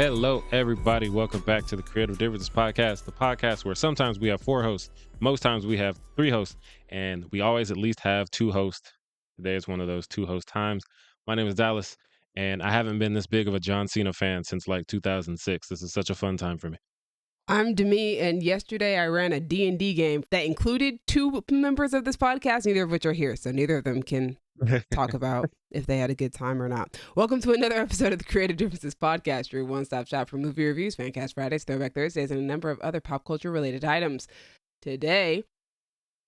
Hello, everybody. Welcome back to the Creative Differences Podcast, the podcast where sometimes we have 4 hosts, most times we have 3 hosts, and we always at least have 2 hosts. Today is one of those 2 host times. My name is Dallas, and I haven't been this big of a John Cena fan since like 2006. This is such a fun time for me. I'm Demi, and yesterday I ran a D&D game that included 2 members of this podcast, neither of which are here, so neither of them can talk about if they had a good time or not. Welcome to another episode of the Creative Differences Podcast, your one-stop shop for movie reviews, Fancast Fridays, Throwback Thursdays, and a number of other pop culture-related items. Today,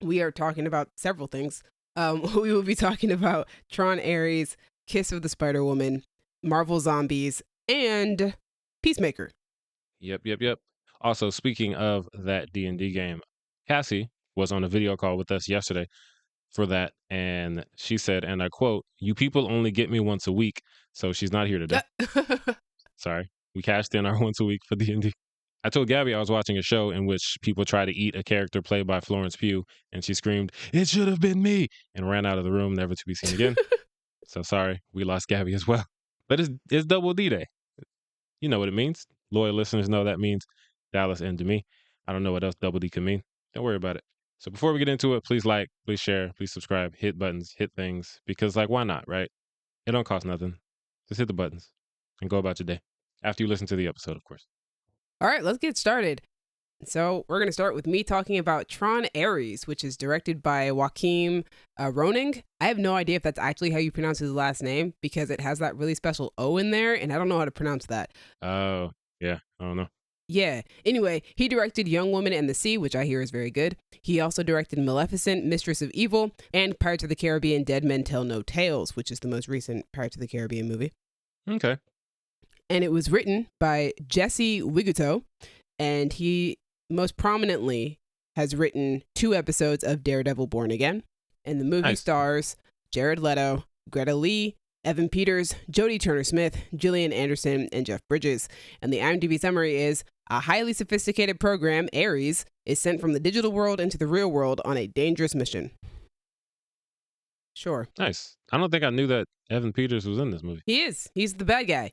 we are talking about several things. We will be talking about Tron, ARES, Kiss of the Spider-Woman, Marvel Zombies, and Peacemaker. Yep. Also, speaking of that D&D game, Cassie was on a video call with us yesterday for that, and she said, and I quote, "You people only get me once a week," so she's not here today. Sorry, we cashed in our once a week for D&D. I told Gabby I was watching a show in which people try to eat a character played by Florence Pugh, and she screamed, "It should have been me," and ran out of the room, never to be seen again. So sorry, we lost Gabby as well. But it's Double D Day. You know what it means. Loyal listeners know that means Dallas and Demi. I don't know what else Double D can mean. Don't worry about it. So before we get into it, please like, please share, please subscribe, hit buttons, hit things, because like, why not, right? It don't cost nothing. Just hit the buttons and go about your day. After you listen to the episode, of course. All right, let's get started. So we're going to start with me talking about Tron ARES, which is directed by Joachim Roning. I have no idea if that's actually how you pronounce his last name because it has that really special O in there, and I don't know how to pronounce that. Oh, yeah, I don't know. Yeah. Anyway, he directed Young Woman and the Sea, which I hear is very good. He also directed Maleficent, Mistress of Evil, and Pirates of the Caribbean, Dead Men Tell No Tales, which is the most recent Pirates of the Caribbean movie. Okay. And it was written by Jesse Wiguto, and he most prominently has written 2 episodes of Daredevil Born Again. And the movie stars Jared Leto, Greta Lee, Evan Peters, Jodie Turner-Smith, Gillian Anderson, and Jeff Bridges. And the IMDb summary is, a highly sophisticated program, ARES, is sent from the digital world into the real world on a dangerous mission. Sure. Nice. I don't think I knew that Evan Peters was in this movie. He is. He's the bad guy.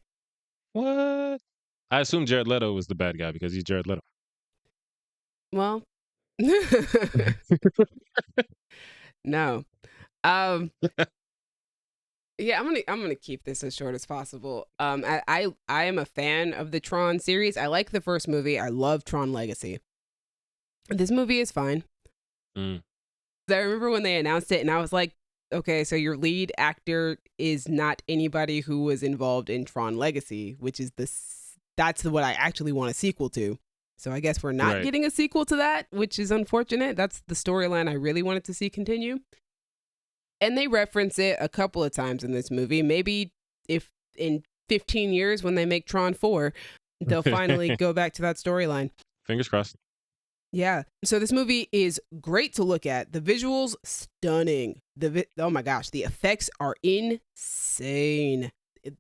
What? I assume Jared Leto was the bad guy because he's Jared Leto. Well, no. Yeah, I'm gonna keep this as short as possible. I am a fan of the Tron series. I like the first movie. I love Tron Legacy. This movie is fine. I remember when they announced it, and I was like, okay, so your lead actor is not anybody who was involved in Tron Legacy, which is that's what I actually want a sequel to. So I guess we're not getting a sequel to that, which is unfortunate. That's the storyline I really wanted to see continue. And they reference it a couple of times in this movie. Maybe if in 15 years when they make Tron 4, they'll finally go back to that storyline. Fingers crossed. Yeah. So this movie is great to look at. The visuals, stunning. Oh my gosh, the effects are insane.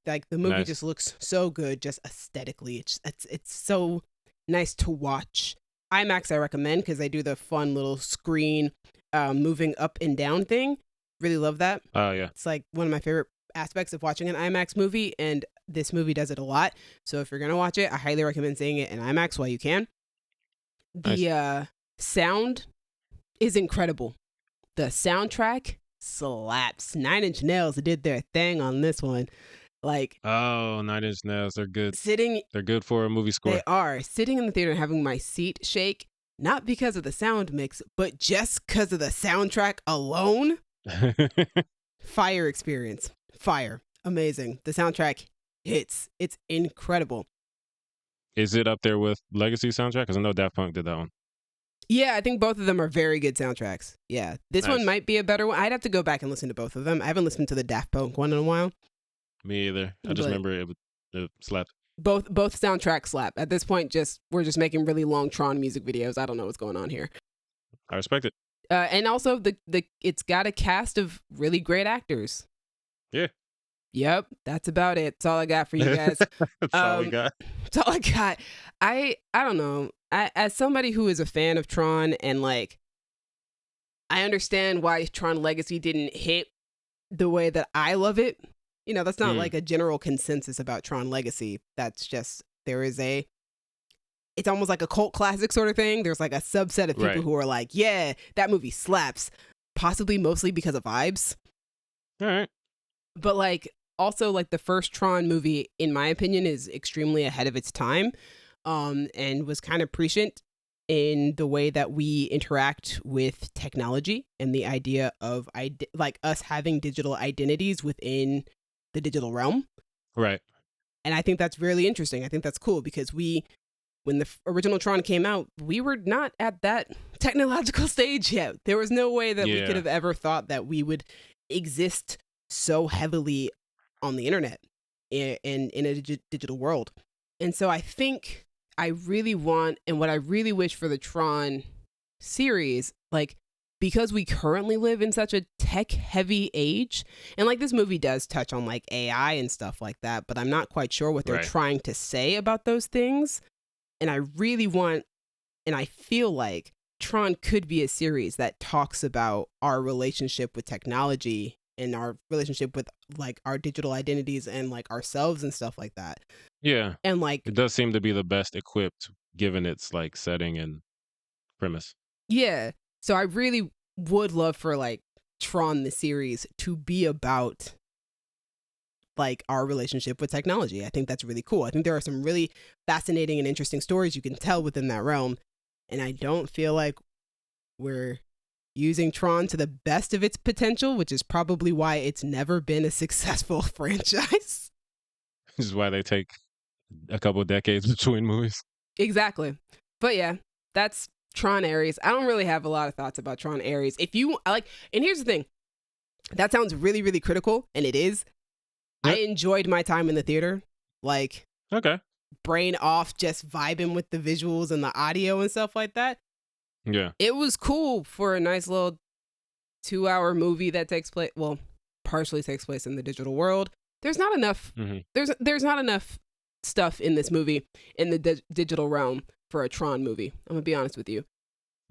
The movie just looks so good, just aesthetically. It's so nice to watch. IMAX I recommend because they do the fun little screen moving up and down thing. Really love that. Oh, yeah. It's like one of my favorite aspects of watching an IMAX movie, and this movie does it a lot. So if you're going to watch it, I highly recommend seeing it in IMAX while you can. The sound is incredible. The soundtrack slaps. 9 Inch Nails did their thing on this one. Oh, 9 Inch Nails, they're good. They're good for a movie score. They are. Sitting in the theater and having my seat shake, not because of the sound mix, but just because of the soundtrack alone. Fire experience. Fire. Amazing. The soundtrack hits. It's incredible. Is it up there with Legacy soundtrack? Because I know Daft Punk did that one. Yeah, I think both of them are very good soundtracks. Yeah. This one might be a better one. I'd have to go back and listen to both of them. I haven't listened to the Daft Punk one in a while. Me either. I just remember it slapped. Both soundtracks slap. At this point, we're just making really long Tron music videos. I don't know what's going on here. I respect it. And also, it's got a cast of really great actors. Yeah. Yep, that's about it. That's all I got for you guys. That's all we got. That's all I got. I don't know. As somebody who is a fan of Tron and I understand why Tron Legacy didn't hit the way that I love it. You know, that's not like a general consensus about Tron Legacy. That's just there is it's almost like a cult classic sort of thing. There's like a subset of people Right. who are like, yeah, that movie slaps, possibly mostly because of vibes. All right. But like also like the first Tron movie, in my opinion, is extremely ahead of its time, and was kind of prescient in the way that we interact with technology and the idea of like us having digital identities within the digital realm. Right. And I think that's really interesting. I think that's cool because when the original Tron came out, we were not at that technological stage yet. There was no way that we could Yeah. have ever thought that we would exist so heavily on the internet in a digital world. And so I think I really want, and what I really wish for the Tron series, like, because we currently live in such a tech heavy age, and like this movie does touch on like AI and stuff like that, but I'm not quite sure what they're Right. trying to say about those things. And I really want, and I feel like Tron could be a series that talks about our relationship with technology and our relationship with like our digital identities and like ourselves and stuff like that. Yeah. And like, It does seem to be the best equipped given its like setting and premise. yeah. So I really would love for like Tron the series to be about like our relationship with technology. I think that's really cool. I think there are some really fascinating and interesting stories you can tell within that realm. And I don't feel like we're using Tron to the best of its potential, which is probably why it's never been a successful franchise. This is why they take a couple of decades between movies. Exactly. But yeah, that's Tron ARES. I don't really have a lot of thoughts about Tron ARES. If you like, and here's the thing, that sounds really, really critical, and it is. Yep. I enjoyed my time in the theater, like Okay. brain off, just vibing with the visuals and the audio and stuff like that. Yeah. It was cool for a nice little 2-hour movie that takes place, well, partially takes place in the digital world. There's not enough. hmm There's not enough stuff in this movie in the digital realm for a Tron movie. I'm gonna be honest with you.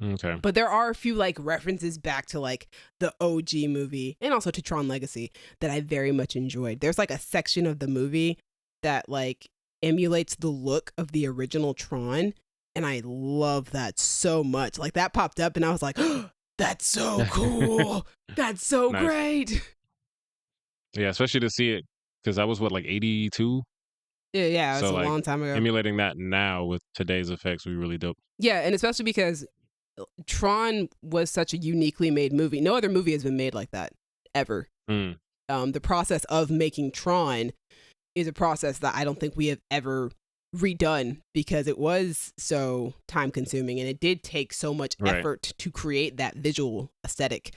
Okay. But there are a few like references back to like the OG movie and also to Tron Legacy that I very much enjoyed. There's like a section of the movie that like emulates the look of the original Tron, and I love that so much. Like that popped up and I was like, oh, that's so cool. That's so Nice. great. Yeah, especially to see it because I was what like 82. Yeah, it's So a like long time ago. emulating that now with today's effects would be really dope. Yeah, and especially because Tron was such a uniquely made movie. No other movie has been made like that ever. Mm. The process of making Tron is a process that I don't think we have ever redone because it was so time consuming and it did take so much Right. effort to create that visual aesthetic.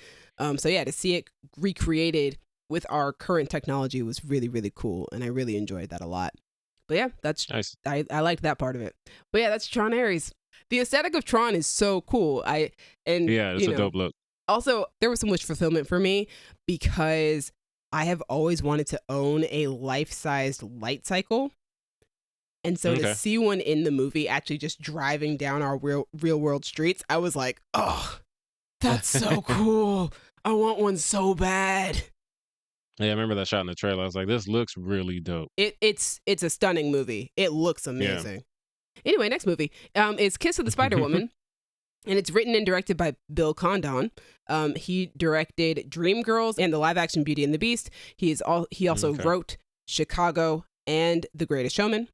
So yeah, to see it recreated with our current technology was really, really cool, and I really enjoyed that a lot. But yeah, that's Nice. I liked that part of it. But yeah, that's Tron ARES. The aesthetic of Tron is so cool. Yeah, it's a dope look. Also, there was so much fulfillment for me because I have always wanted to own a life-sized light cycle. And so to Okay. see one in the movie actually just driving down our real world streets, I was like, oh, that's so cool. I want one so bad. Yeah, I remember that shot in the trailer. I was like, this looks really dope. It's a stunning movie. It looks amazing. Anyway, next movie is Kiss of the Spider Woman. And it's written and directed by Bill Condon. He directed Dreamgirls and the live-action Beauty and the Beast. He also Okay. wrote Chicago and The Greatest Showman.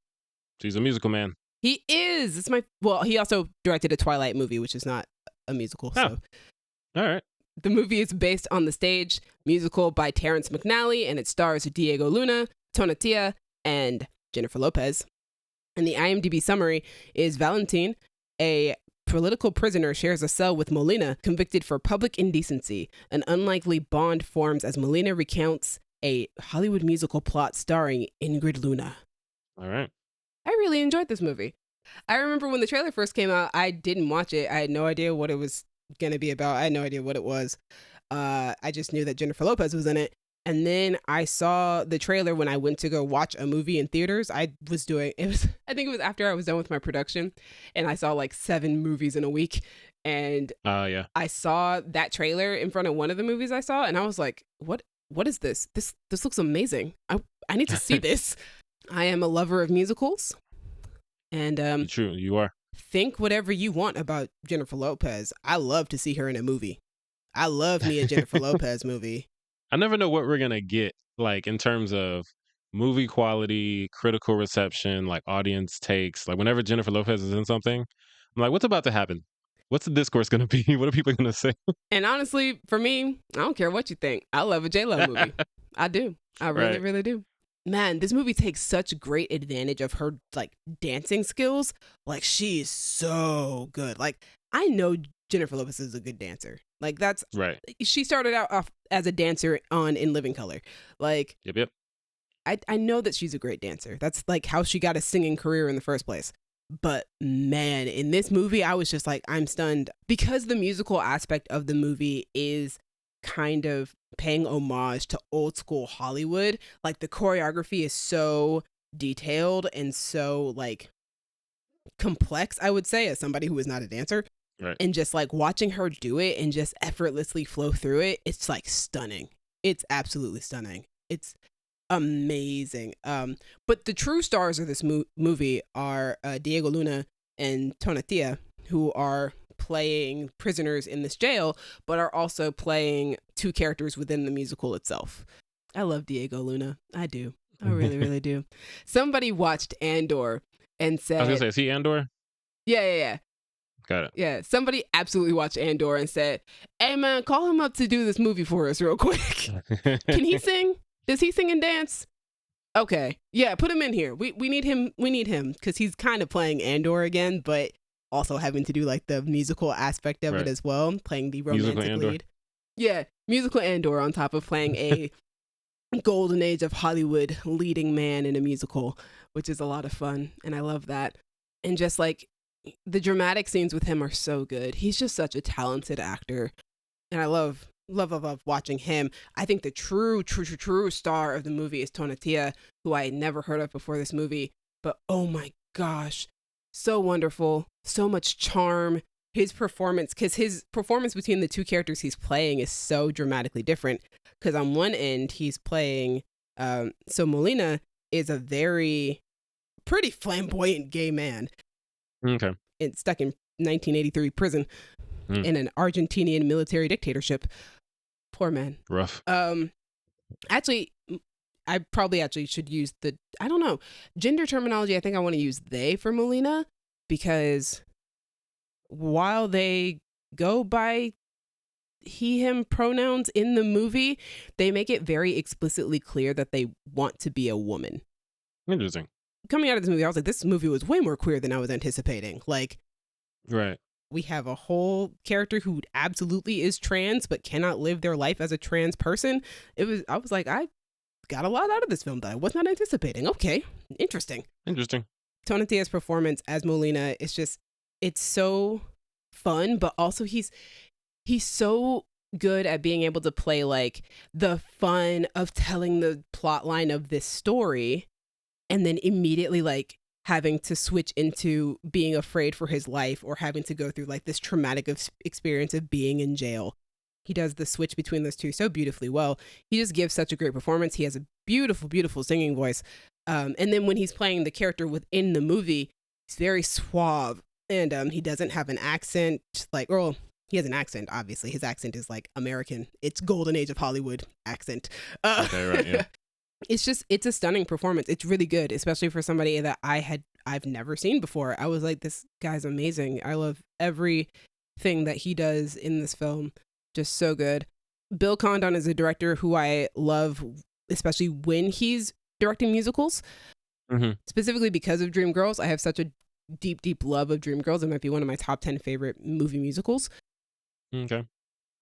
She's a musical man. He is. He also directed a Twilight movie, which is not a musical. Oh. So All right. the movie is based on the stage musical by Terrence McNally, and it stars Diego Luna, Tonatia, and Jennifer Lopez. And the IMDb summary is Valentine, a political prisoner, shares a cell with Molina, convicted for public indecency. An unlikely bond forms as Molina recounts a Hollywood musical plot starring Ingrid Luna. All right. I really enjoyed this movie. I remember when the trailer first came out, I didn't watch it. I had no idea what it was going to be about. I had no idea what it was. I just knew that Jennifer Lopez was in it. And then I saw the trailer when I went to go watch a movie in theaters. I think it was after I was done with my production, and I saw like 7 movies in a week. And Yeah. I saw that trailer in front of one of the movies I saw, and I was like, what is this? This looks amazing. I need to see this. I am a lover of musicals. And True, you are. think whatever you want about Jennifer Lopez. I love to see her in a movie. I love me a Jennifer Lopez movie. I never know what we're gonna get, like in terms of movie quality, critical reception, like audience takes. Like whenever Jennifer Lopez is in something, I'm like, what's about to happen? What's the discourse gonna be? What are people gonna say? And honestly, for me, I don't care what you think. I love a J-Lo movie. I do. I really, Right. really do. Man, this movie takes such great advantage of her like dancing skills. Like she is so good. Like I know Jennifer Lopez is a good dancer. Like that's Right. she started out off as a dancer on In Living Color. Like Yep. Yep. I know that she's a great dancer. That's like how she got a singing career in the first place. But man, in this movie, I was just like, I'm stunned because the musical aspect of the movie is kind of paying homage to old school Hollywood. Like the choreography is so detailed and so like complex, I would say, as somebody who is not a dancer. Right. And just like watching her do it and just effortlessly flow through it, it's like stunning. It's absolutely stunning. It's amazing. But the true stars of this movie are Diego Luna and Tonatia, who are playing prisoners in this jail, but are also playing two characters within the musical itself. I love Diego Luna. I do. I really, really do. Somebody watched Andor and I was gonna said, say, is he Andor? yeah. Got it. Yeah, somebody absolutely watched Andor and said, "Hey man, call him up to do this movie for us real quick. Can he sing? Does he sing and dance? Okay, yeah, put him in here. We need him. We need him because he's kind of playing Andor again, but also having to do like the musical aspect of it Right. as well, playing the Musical romantic Andor. lead. Yeah, musical Andor on top of playing a golden age of Hollywood leading man in a musical, which is a lot of fun, and I love that. And just like the dramatic scenes with him are so good. He's just such a talented actor, and I love watching him. I think the true star of the movie is Tonatia, who I had never heard of before this movie, but oh my gosh, so wonderful, so much charm. His performance between the two characters he's playing is so dramatically different. Because on one end he's playing, so Molina is a very pretty flamboyant gay man Okay. stuck in 1983 prison in an Argentinian military dictatorship. Poor man. Rough. Actually, I probably actually should use I don't know, gender terminology. I think I want to use they for Molina because while they go by he, him pronouns in the movie, they make it very explicitly clear that they want to be a woman. Interesting. Coming out of this movie, I was like, this movie was way more queer than I was anticipating. Like, Right. we have a whole character who absolutely is trans but cannot live their life as a trans person. I was like, I got a lot out of this film that I was not anticipating. Okay, interesting. Tonatia's performance as Molina is just, it's so fun, but also he's so good at being able to play like the fun of telling the plot line of this story and then immediately like having to switch into being afraid for his life or having to go through like this traumatic experience of being in jail. He does the switch between those two so beautifully well. He just gives such a great performance. He has a beautiful, beautiful singing voice. And then when he's playing the character within the movie, he's very suave and he doesn't have an accent like, well, he has an accent, obviously. His accent is like American. It's golden age of Hollywood accent. Okay, right, yeah. It's a stunning performance. It's really good, especially for somebody that I've never seen before. I was like, this guy's amazing. I love everything that he does in this film. Just so good. Bill Condon is a director who I love, especially when he's directing musicals. Mm-hmm. Specifically because of Dreamgirls. I have such a deep, deep love of Dreamgirls. It might be one of my top 10 favorite movie musicals. Okay.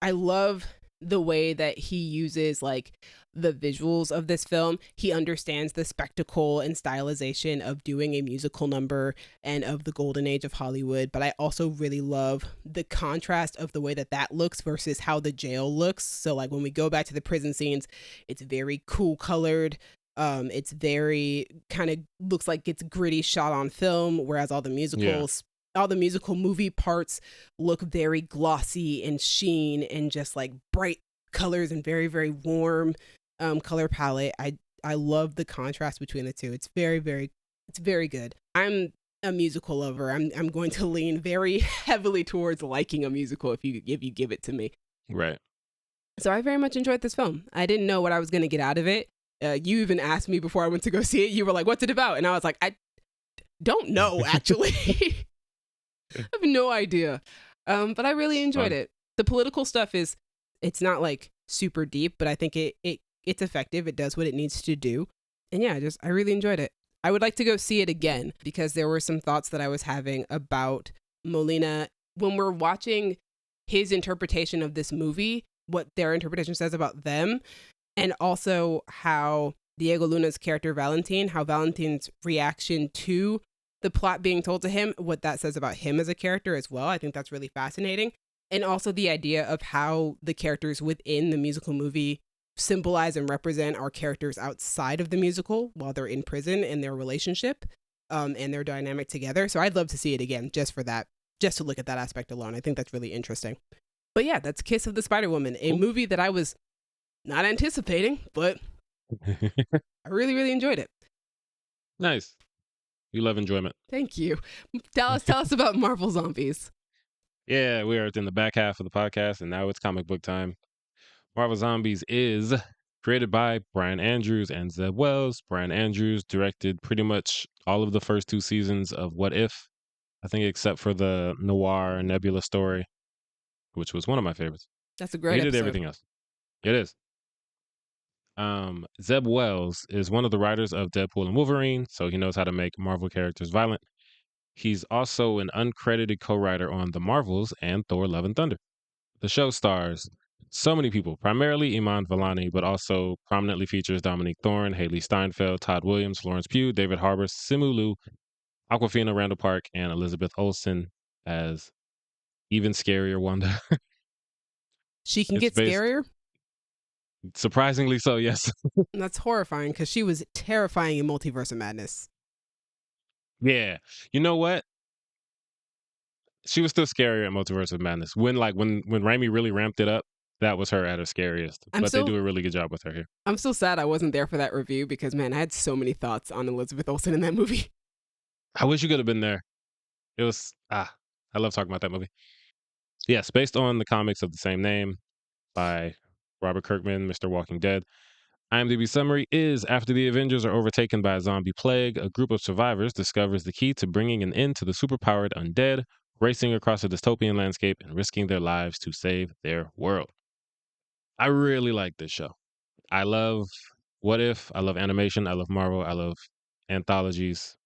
I love the way that he uses like the visuals of this film. He understands the spectacle and stylization of doing a musical number and of the golden age of Hollywood. But I also really love the contrast of the way that looks versus how the jail looks. So like when we go back to the prison scenes, it's very cool colored. It's very kind of looks like it's gritty shot on film, whereas all the musical movie parts look very glossy and sheen and just like bright colors and very, very warm color palette. I love the contrast between the two. It's very, very good. I'm a musical lover. I'm going to lean very heavily towards liking a musical if you give it to me. Right. So I very much enjoyed this film. I didn't know what I was going to get out of it. You even asked me before I went to go see it. You were like, "What's it about?" And I was like, "I don't know, actually. I have no idea." But I really enjoyed Fun. it. The political stuff it's not like super deep, but I think it's effective. It does what it needs to do. And yeah, I really enjoyed it. I would like to go see it again because there were some thoughts that I was having about Molina when we're watching his interpretation of this movie, what their interpretation says about them, and also how Diego Luna's character Valentin, how Valentin's reaction to the plot being told to him, what that says about him as a character as well. I think that's really fascinating. And also the idea of how the characters within the musical movie symbolize and represent our characters outside of the musical while they're in prison and their relationship and their dynamic together. So I'd love to see it again just for that, just to look at that aspect alone. I think that's really interesting. But yeah, that's Kiss of the Spider Woman, a Cool. movie that I was not anticipating, but I really, really enjoyed it. Nice. You love enjoyment. Thank you. Tell us about Marvel Zombies. Yeah, we are in the back half of the podcast, and now it's comic book time. Marvel Zombies is created by Brian Andrews and Zeb Wells. Brian Andrews directed pretty much all of the first two seasons of What If, I think, except for the Noir Nebula story, which was one of my favorites. That's a But great he did episode. everything else. It is. Zeb Wells is one of the writers of Deadpool and Wolverine, so he knows how to make Marvel characters violent. He's also an uncredited co-writer on The Marvels and Thor: Love and Thunder. The show stars so many people, primarily Iman Vellani, but also prominently features Dominique Thorne, Haley Steinfeld, Todd Williams, Florence Pugh, David Harbour, Simu Liu, Aquafina Randall Park, and Elizabeth Olsen as even scarier Wanda. She can It's get based scarier. surprisingly so, yes. And that's horrifying because she was terrifying in Multiverse of Madness. Yeah. You know what? She was still scarier at Multiverse of Madness. When Raimi really ramped it up, that was her at her scariest. I'm But they still do a really good job with her here. I'm still sad I wasn't there for that review because man, I had so many thoughts on Elizabeth Olsen in that movie. I wish you could have been there. It was I love talking about that movie. Yes, based on the comics of the same name by Robert Kirkman, Mr. Walking Dead. IMDb summary is after the Avengers are overtaken by a zombie plague, a group of survivors discovers the key to bringing an end to the superpowered undead, racing across a dystopian landscape and risking their lives to save their world. I really like this show. I love What If, I love animation, I love Marvel, I love anthologies,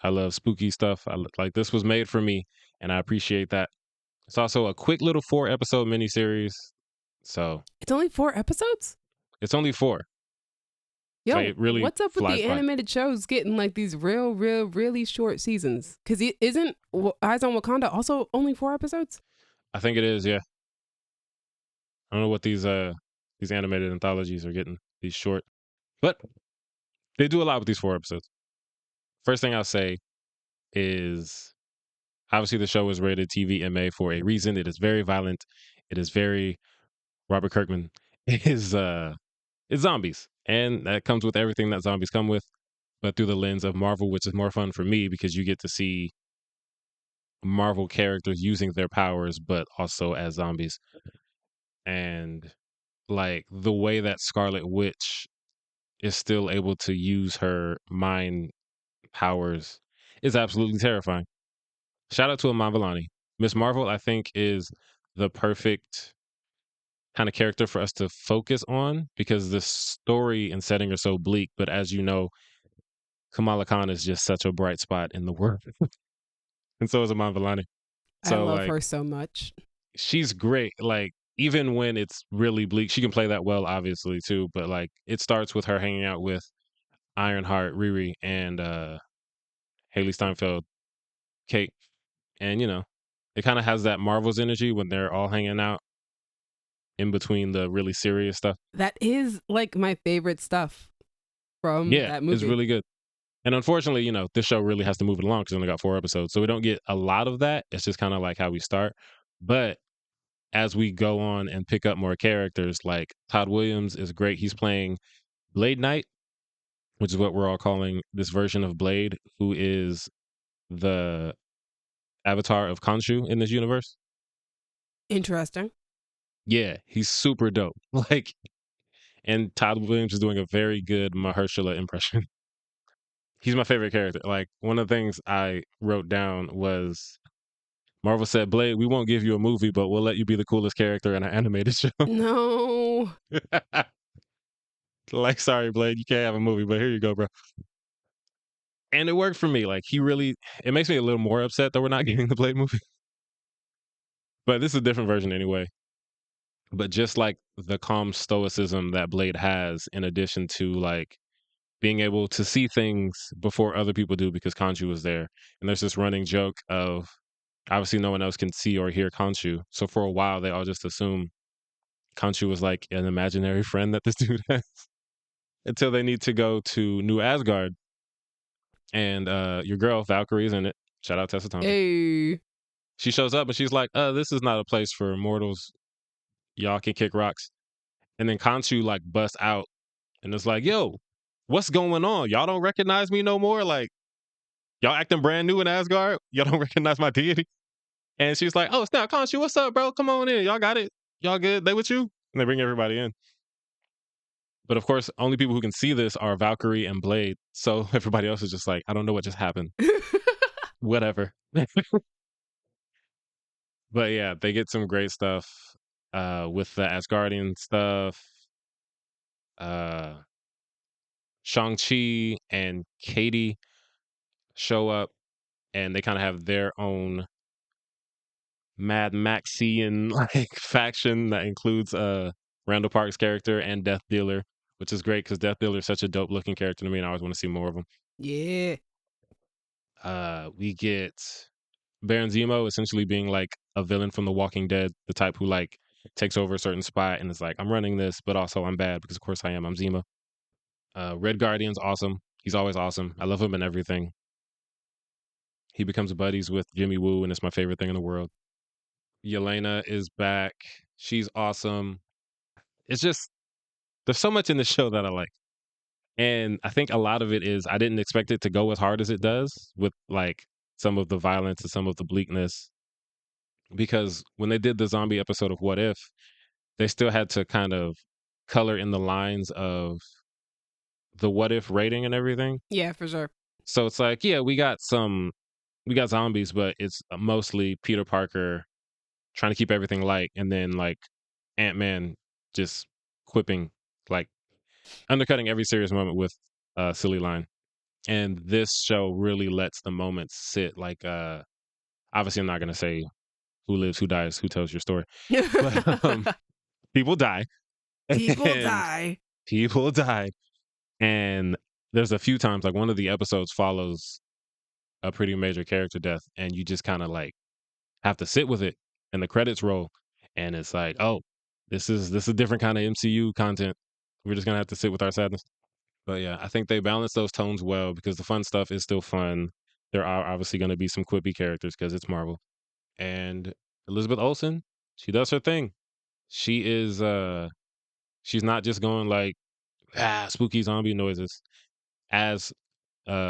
I love spooky stuff. Like this was made for me, and I appreciate that. It's also a quick little 4 episode miniseries. So It's only 4 episodes? it's only 4. Like Yo, it really what's up with flies the by. animated shows getting like these really short seasons? Because it isn't Eyes on Wakanda also only 4 episodes? I think it is, yeah. I don't know what these animated anthologies are getting, these short. But they do a lot with these 4 episodes. First thing I'll say is obviously the show is rated TVMA for a reason. It is very violent. It is very Robert Kirkman. It is it's zombies. And that comes with everything that zombies come with, but through the lens of Marvel, which is more fun for me because you get to see Marvel characters using their powers, but also as zombies. And like the way that Scarlet Witch is still able to use her mind powers is absolutely terrifying. Shout out to Iman Vellani. Miss Marvel, I think, is the perfect kind of character for us to focus on because the story and setting are so bleak. But as you know, Kamala Khan is just such a bright spot in the world. And so is Iman Vellani. I So love like her so much. she's great. Like even when it's really bleak, she can play that well, obviously too. But like it starts with her hanging out with Ironheart, Riri, and Haley Steinfeld, Kate, and it kind of has that Marvel's energy when they're all hanging out in between the really serious stuff. That is like my favorite stuff from Yeah, that it's movie. really good. And unfortunately, this show really has to move it along because it only got 4 episodes, so we don't get a lot of that. It's just kind of like how we start, but as we go on and pick up more characters, like Todd Williams is great. He's playing Blade Knight, which is what we're all calling this version of Blade, who is the avatar of Khonshu in this universe. Interesting. Yeah, he's super dope. Like, and Todd Williams is doing a very good Mahershala impression. He's my favorite character. Like, one of the things I wrote down was Marvel said, Blade, we won't give you a movie, but we'll let you be the coolest character in an animated show. No. Like, sorry, Blade, you can't have a movie, but here you go, bro. And it worked for me. Like, it makes me a little more upset that we're not getting the Blade movie. But this is a different version anyway. But just like the calm stoicism that Blade has, in addition to like being able to see things before other people do because Khonshu was there. And there's this running joke of obviously no one else can see or hear Khonshu. So for a while, they all just assume Khonshu was like an imaginary friend that this dude has until they need to go to New Asgard. And your girl, Valkyrie's in it. Shout out Tessa Thompson. Hey. She shows up and she's like, this is not a place for mortals. Y'all can kick rocks. And then Khonshu like busts out and it's like, yo, what's going on? Y'all don't recognize me no more? Like, y'all acting brand new in Asgard? Y'all don't recognize my deity? And she's like, oh, snap, Khonshu, what's up, bro? Come on in. Y'all got it. Y'all good? They with you? And they bring everybody in. But of course, only people who can see this are Valkyrie and Blade. So everybody else is just like, I don't know what just happened. Whatever. But yeah, they get some great stuff with the Asgardian stuff. Shang-Chi and Katie show up and they kind of have their own Mad Maxian like faction that includes Randall Park's character and Death Dealer, which is great because Death Dealer is such a dope looking character to me, and I always want to see more of him. Yeah. We get Baron Zemo essentially being like a villain from The Walking Dead, the type who like takes over a certain spot and is like, I'm running this, but also I'm bad because of course I am. I'm Zemo. Red Guardian's awesome. He's always awesome. I love him in everything. He becomes buddies with Jimmy Woo, and it's my favorite thing in the world. Yelena is back. She's awesome. It's just there's so much in the show that I like. And I think a lot of it is I didn't expect it to go as hard as it does with like some of the violence and some of the bleakness. Because when they did the zombie episode of What If, they still had to kind of color in the lines of the What If rating and everything. Yeah, for sure. So it's like, yeah, we got zombies, but it's mostly Peter Parker trying to keep everything light, and then like Ant-Man just quipping, like undercutting every serious moment with a silly line. And this show really lets the moments sit. Like, obviously, I'm not gonna say who lives, who dies, who tells your story, but people die, People and die. people died, and there's a few times like one of the episodes follows a pretty major character death, and you just kind of like have to sit with it, and the credits roll, and it's like, oh, this is different kind of MCU content. We're just gonna have to sit with our sadness. But yeah, I think they balance those tones well because the fun stuff is still fun. There are obviously going to be some quippy characters because it's Marvel. And Elizabeth Olsen, she does her thing. She is she's not just going like spooky zombie noises. As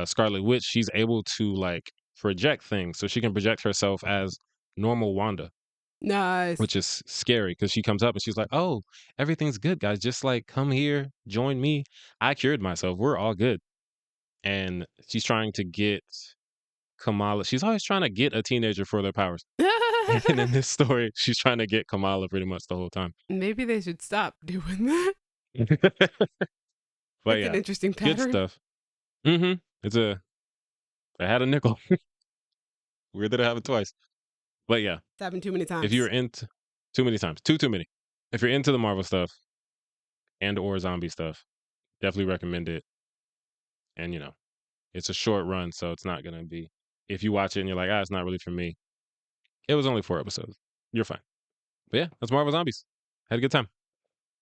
Scarlet Witch, she's able to like project things. So she can project herself as normal Wanda, Nice. which is scary because she comes up and she's like, "Oh, everything's good, guys. Just like come here, join me. I cured myself. We're all good." And she's trying to get Kamala. She's always trying to get a teenager for their powers. And in this story, she's trying to get Kamala pretty much the whole time. Maybe they should stop doing that. But It's an yeah, interesting good pattern. stuff. Mm-hmm. I had a nickel. Weird that I have it twice. But yeah, It's happened too many if you're times. into too many times, too many. If you're into the Marvel stuff and or zombie stuff, definitely recommend it. And it's a short run, so it's not gonna be. If you watch it and you're like, it's not really for me. It was only 4 episodes. You're fine. But yeah, that's Marvel Zombies. Had a good time.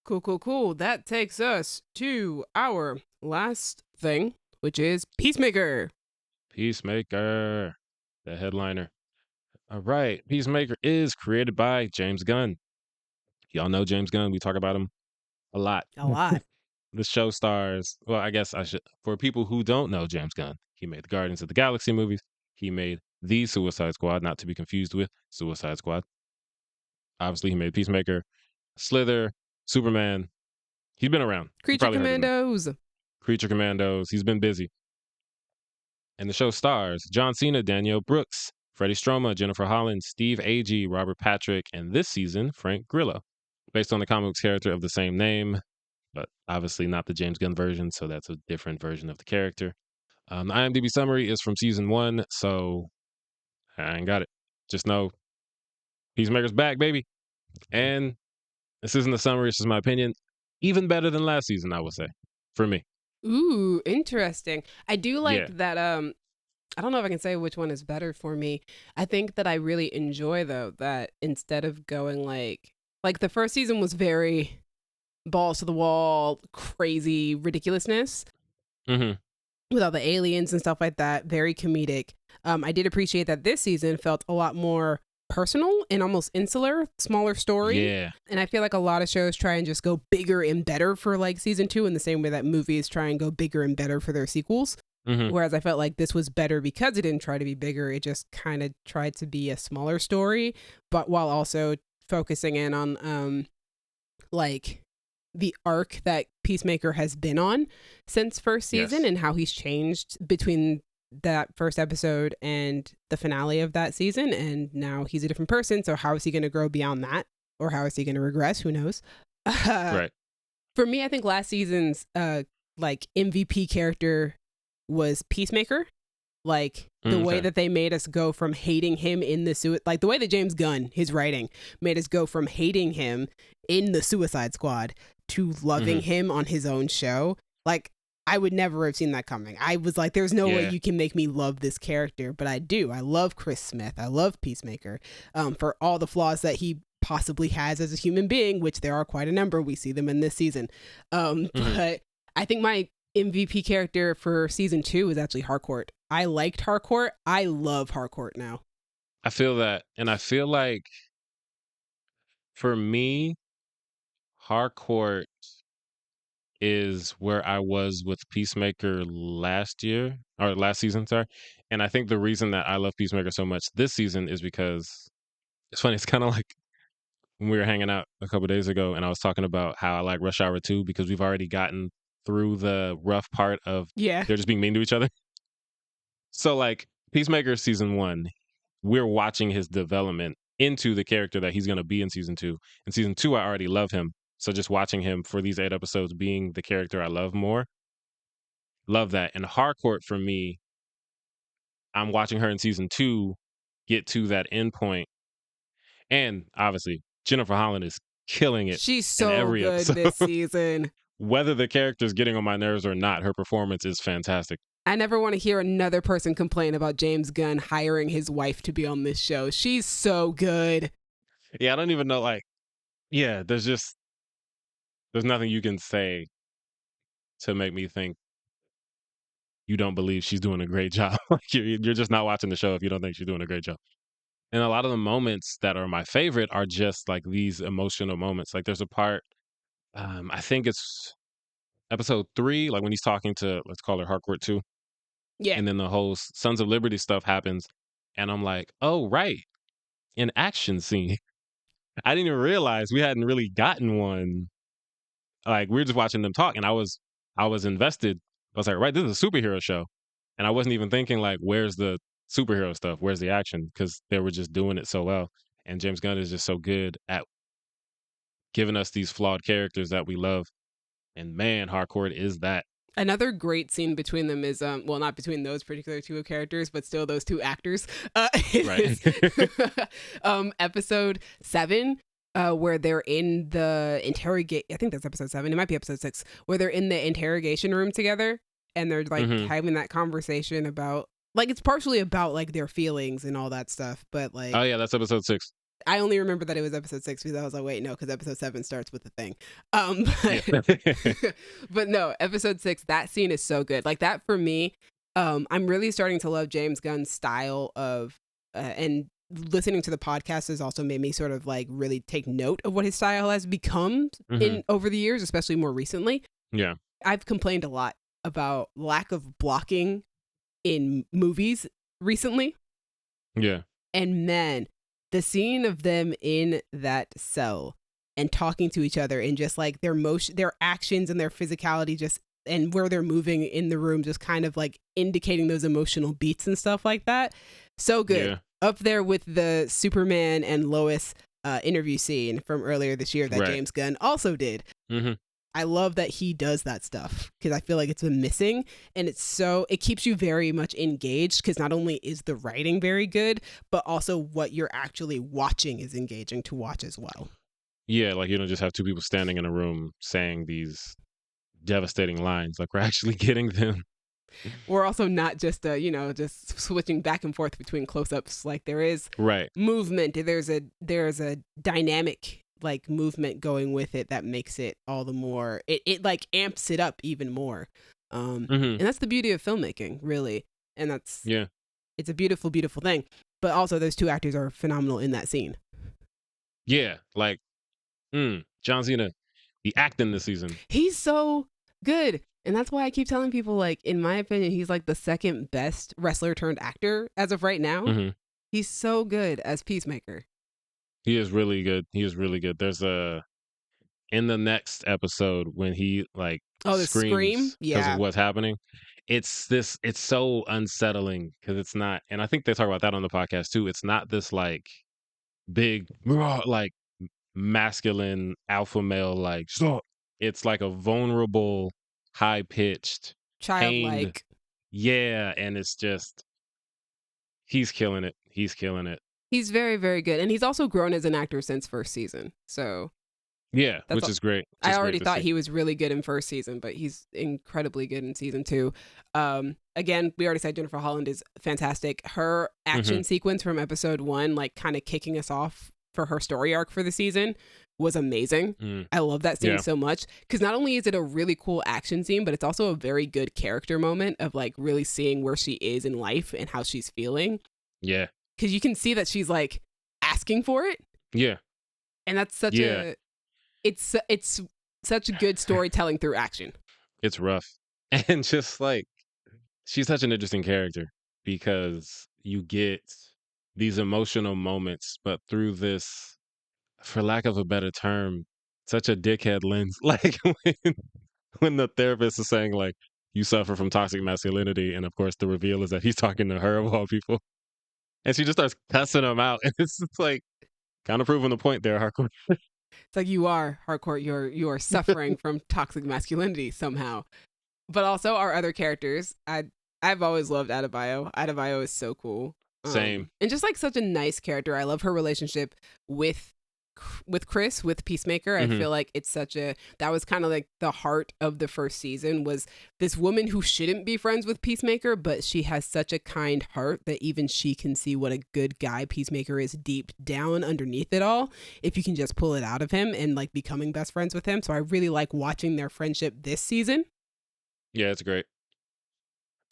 Cool, cool, cool. That takes us to our last thing, which is Peacemaker. Peacemaker, the headliner. All right, Peacemaker is created by James Gunn. Y'all know James Gunn. We talk about him a lot. A lot. The show stars. Well, I guess I should. For people who don't know James Gunn, he made the Guardians of the Galaxy movies. He made The Suicide Squad, not to be confused with Suicide Squad. Obviously, he made Peacemaker, Slither, Superman. He's been around. You Creature probably heard his name. Commandos. Creature Commandos. He's been busy. And the show stars John Cena, Danielle Brooks, Freddie Stroma, Jennifer Holland, Steve Agee, Robert Patrick, and this season, Frank Grillo, based on the comic books character of the same name, but obviously not the James Gunn version, so that's a different version of the character. The IMDb summary is from season 1, so I ain't got it. Just know Peacemaker's back, baby. And this isn't the summary, it's just my opinion. Even better than last season, I would say, for me. Ooh, interesting. I do Yeah. like that. I don't know if I can say which one is better for me. I think that I really enjoy though that instead of going like the first season was very balls to the wall, crazy ridiculousness Mm-hmm. with all the aliens and stuff like that, very comedic. I did appreciate that this season felt a lot more personal and almost insular, smaller story. Yeah. And I feel like a lot of shows try and just go bigger and better for like season 2 in the same way that movies try and go bigger and better for their sequels. Mm-hmm. Whereas I felt like this was better because it didn't try to be bigger. It just kind of tried to be a smaller story, but while also focusing in on like the arc that Peacemaker has been on since first season, Yes. and how he's changed between that first episode and the finale of that season, and now he's a different person. So how is he going to grow beyond that, or how is he going to regress? Who knows? Right. For me, I think last season's like MVP character was Peacemaker. Like the way Okay. that they made us go from hating him in the like the way that James Gunn, his writing, made us go from hating him in the Suicide Squad to loving him on his own show. Like I would never have seen that coming. I was like, there's no way Yeah. you can make me love this character, but I do. I love Chris Smith. I love Peacemaker, for all the flaws that he possibly has as a human being, which there are quite a number. We see them in this season. But I think my MVP character for season 2 is actually Harcourt. I liked Harcourt. I love Harcourt now. I feel that. And I feel like for me, Harcourt is where I was with Peacemaker last year or last season, sorry. And I think the reason that I love Peacemaker so much this season is because it's funny. It's kind of like when we were hanging out a couple days ago and I was talking about how I like Rush Hour 2 because we've already gotten through the rough part of Yeah. they're just being mean to each other. So like Peacemaker season 1, we're watching his development into the character that he's going to be in season 2. In season 2, I already love him. So just watching him for these 8 episodes being the character I love more, love that. And Harcourt for me, I'm watching her in season 2 get to that end point. And obviously, Jennifer Holland is killing it She's in so every good episode. this season. Whether the character's getting on my nerves or not, her performance is fantastic. I never want to hear another person complain about James Gunn hiring his wife to be on this show. She's so good. Yeah, I don't even know, like, yeah, there's nothing you can say to make me think you don't believe she's doing a great job. Like you're just not watching the show if you don't think she's doing a great job. And a lot of the moments that are my favorite are just like these emotional moments. Like there's a part, I think it's episode 3, like when he's talking to, let's call her Harcourt 2, Yeah. and then the whole Sons of Liberty stuff happens, and I'm like, oh right, an action scene. I didn't even realize we hadn't really gotten one. Like we were just watching them talk, and I was invested. I was like, right, this is a superhero show, and I wasn't even thinking like, where's the superhero stuff? Where's the action? Because they were just doing it so well, and James Gunn is just so good at giving us these flawed characters that we love. And man, Harcourt is that. Another great scene between them is well, not between those particular two characters, but still those two actors. Right. Is episode 7, where they're in the interrogate. I think that's episode 7. It might be episode 6, where they're in the interrogation room together and they're like having that conversation about, like, it's partially about like their feelings and all that stuff, but like, Oh yeah, that's episode 6. I only remember that it was episode 6 because I was like, wait, no, because episode 7 starts with the thing. But no, episode 6, that scene is so good. Like that for me, I'm really starting to love James Gunn's style of, and listening to the podcast has also made me sort of like really take note of what his style has become in over the years, especially more recently. Yeah. I've complained a lot about lack of blocking in movies recently. Yeah. And man, the scene of them in that cell and talking to each other and just like their motion, their actions and their physicality just and where they're moving in the room just kind of like indicating those emotional beats and stuff like that. So good. Yeah. Up there with the Superman and Lois interview scene from earlier this year that Right. James Gunn also did. Mm-hmm. I love that he does that stuff because I feel like it's been missing, and it keeps you very much engaged because not only is the writing very good, but also what you're actually watching is engaging to watch as well. Yeah, like you don't just have two people standing in a room saying these devastating lines. Like we're actually getting them. We're also not just just switching back and forth between close-ups. Like there is Right. movement. There's a dynamic like movement going with it that makes it all the more it like amps it up even more. Mm-hmm. And that's the beauty of filmmaking, really. And Yeah. it's a beautiful, beautiful thing. But also those two actors are phenomenal in that scene. Yeah. Like, John Cena, the acting this season. He's so good. And that's why I keep telling people, like, in my opinion, he's like the second best wrestler turned actor as of right now. Mm-hmm. He's so good as Peacemaker. He is really good. He is really good. There's in the next episode when he like Oh, the scream? screams because of Yeah. what's happening. It's so unsettling because it's not, and I think they talk about that on the podcast too. It's not this like big like masculine alpha male like stop. It's like a vulnerable, high pitched, pained, Childlike. yeah, and it's just he's killing it. He's killing it. He's very, very good. And he's also grown as an actor since first season. So Yeah, that's which is great. I Just great already to thought see. he was really good in first season, but he's incredibly good in season 2. Again, we already said Jennifer Holland is fantastic. Her action sequence from episode 1, like kind of kicking us off for her story arc for the season, was amazing. I love that scene Yeah. so much because not only is it a really cool action scene, but it's also a very good character moment of like really seeing where she is in life and how she's feeling. Yeah. Because you can see that she's like asking for it, Yeah. and that's such Yeah. it's such good storytelling through action. It's rough. And just like she's such an interesting character because you get these emotional moments, but through this, for lack of a better term, such a dickhead lens. Like when the therapist is saying like you suffer from toxic masculinity, and of course the reveal is that he's talking to her of all people, and she just starts cussing him out, and it's just like kind of proving the point there, hardcore. It's like you are hardcore. You are suffering from toxic masculinity somehow. But also our other characters. I've always loved Adebayo. Adebayo is so cool. Same. And just like such a nice character. I love her relationship with Chris, with Peacemaker. I feel like it's that was kind of like the heart of the first season, was this woman who shouldn't be friends with Peacemaker, but she has such a kind heart that even she can see what a good guy Peacemaker is deep down underneath it all, if you can just pull it out of him and like becoming best friends with him. So I really like watching their friendship this season. Yeah, it's great.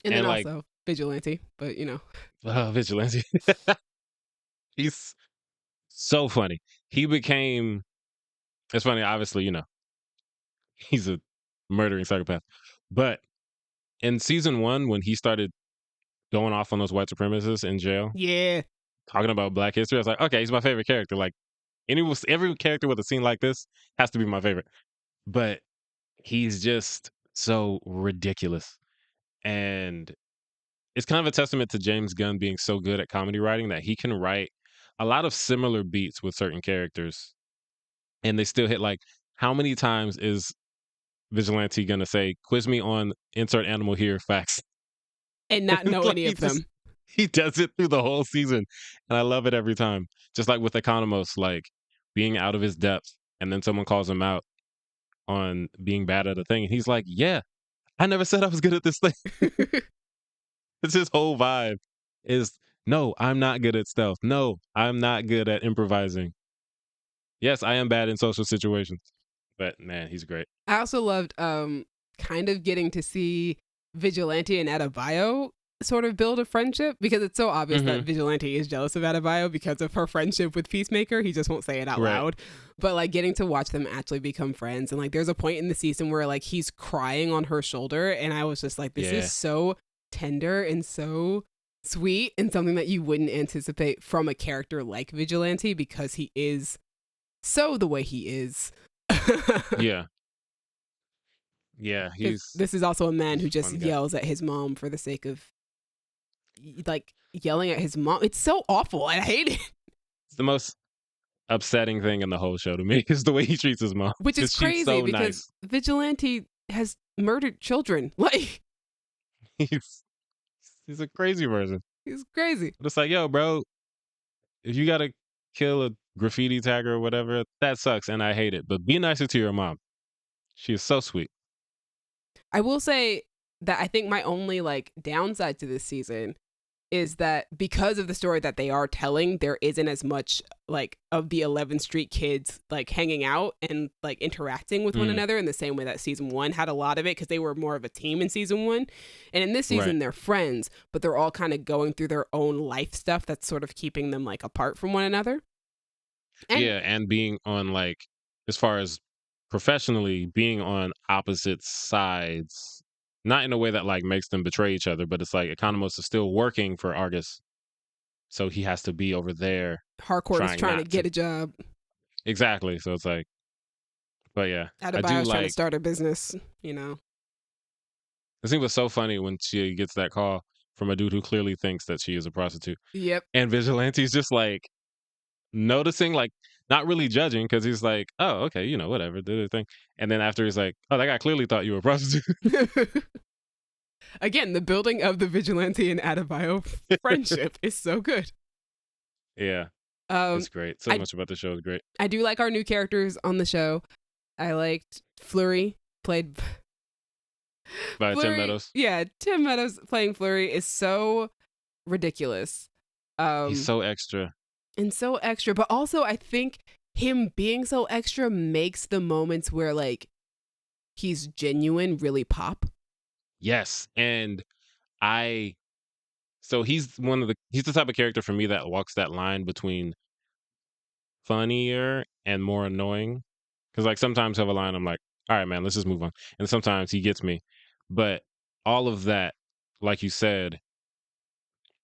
And then like also Vigilante, but Vigilante. He's so funny. He became, it's funny, obviously, he's a murdering psychopath. But in season 1, when he started going off on those white supremacists in jail, yeah, talking about Black history, I was like, okay, he's my favorite character. Like every character with a scene like this has to be my favorite. But he's just so ridiculous. And it's kind of a testament to James Gunn being so good at comedy writing that he can write a lot of similar beats with certain characters, and they still hit. Like, how many times is Vigilante gonna say, "Quiz me on insert animal here facts," and not know like any of them. he does it through the whole season, and I love it every time. Just like with Economos, like being out of his depth, and then someone calls him out on being bad at a thing, and he's like, "Yeah, I never said I was good at this thing." It's his whole vibe is, no, I'm not good at stealth. No, I'm not good at improvising. Yes, I am bad in social situations. But man, he's great. I also loved kind of getting to see Vigilante and Adebayo sort of build a friendship, because it's so obvious that Vigilante is jealous of Adebayo because of her friendship with Peacemaker. He just won't say it out loud. But like getting to watch them actually become friends, and like there's a point in the season where like he's crying on her shoulder, and I was just like, this is so tender and so sweet and something that you wouldn't anticipate from a character like Vigilante because he is so the way he is. Yeah. Yeah, Because he's this is also a man who a just fun guy. yells at his mom for the sake of like yelling at his mom. It's so awful. I hate it. It's the most upsetting thing in the whole show to me is the way he treats his mom Which is because she's crazy so because nice. Vigilante has murdered children. Like, He's he's a crazy person. he's crazy. But it's like, yo, bro, if you gotta kill a graffiti tagger or whatever, that sucks and I hate it. But be nicer to your mom. She is so sweet. I will say that I think my only like downside to this season is that because of the story that they are telling, there isn't as much like of the 11th Street kids like hanging out and like interacting with one Mm, another in the same way that season one had a lot of it because they were more of a team in season one. And in this right. season, they're friends, but they're all kind of going through their own life stuff that's sort of keeping them like apart from one another. And Yeah, and being on like as far as professionally being on opposite sides, not in a way that like makes them betray each other, but it's like Economos is still working for Argus, so he has to be over there Harcourt is trying trying to not to. get a job Exactly. So it's like, but yeah, at a I do bio's trying to like. start a business, you know. I think it was so funny when she gets that call from a dude who clearly thinks that she is a prostitute, Yep. and Vigilante's just like noticing, like not really judging, because he's like, "Oh, okay, whatever, do the thing." And then after he's like, "Oh, that guy clearly thought you were a prostitute." Again, the building of the Vigilante and Adebayo friendship is so good. Yeah, Um, it's great. So I much about the show is great. I do like our new characters on the show. I liked Flurry played By Tim Flurry. Meadows, Yeah, Tim Meadows playing Flurry is so ridiculous, he's um, so extra. and so extra. But also, I think him being so extra makes the moments where like he's genuine really pop. Yes, and I. So he's the type of character for me that walks that line between funnier and more annoying. Because like sometimes I have a line, I'm like, all right, man, let's just move on. And sometimes he gets me. But all of that, like you said,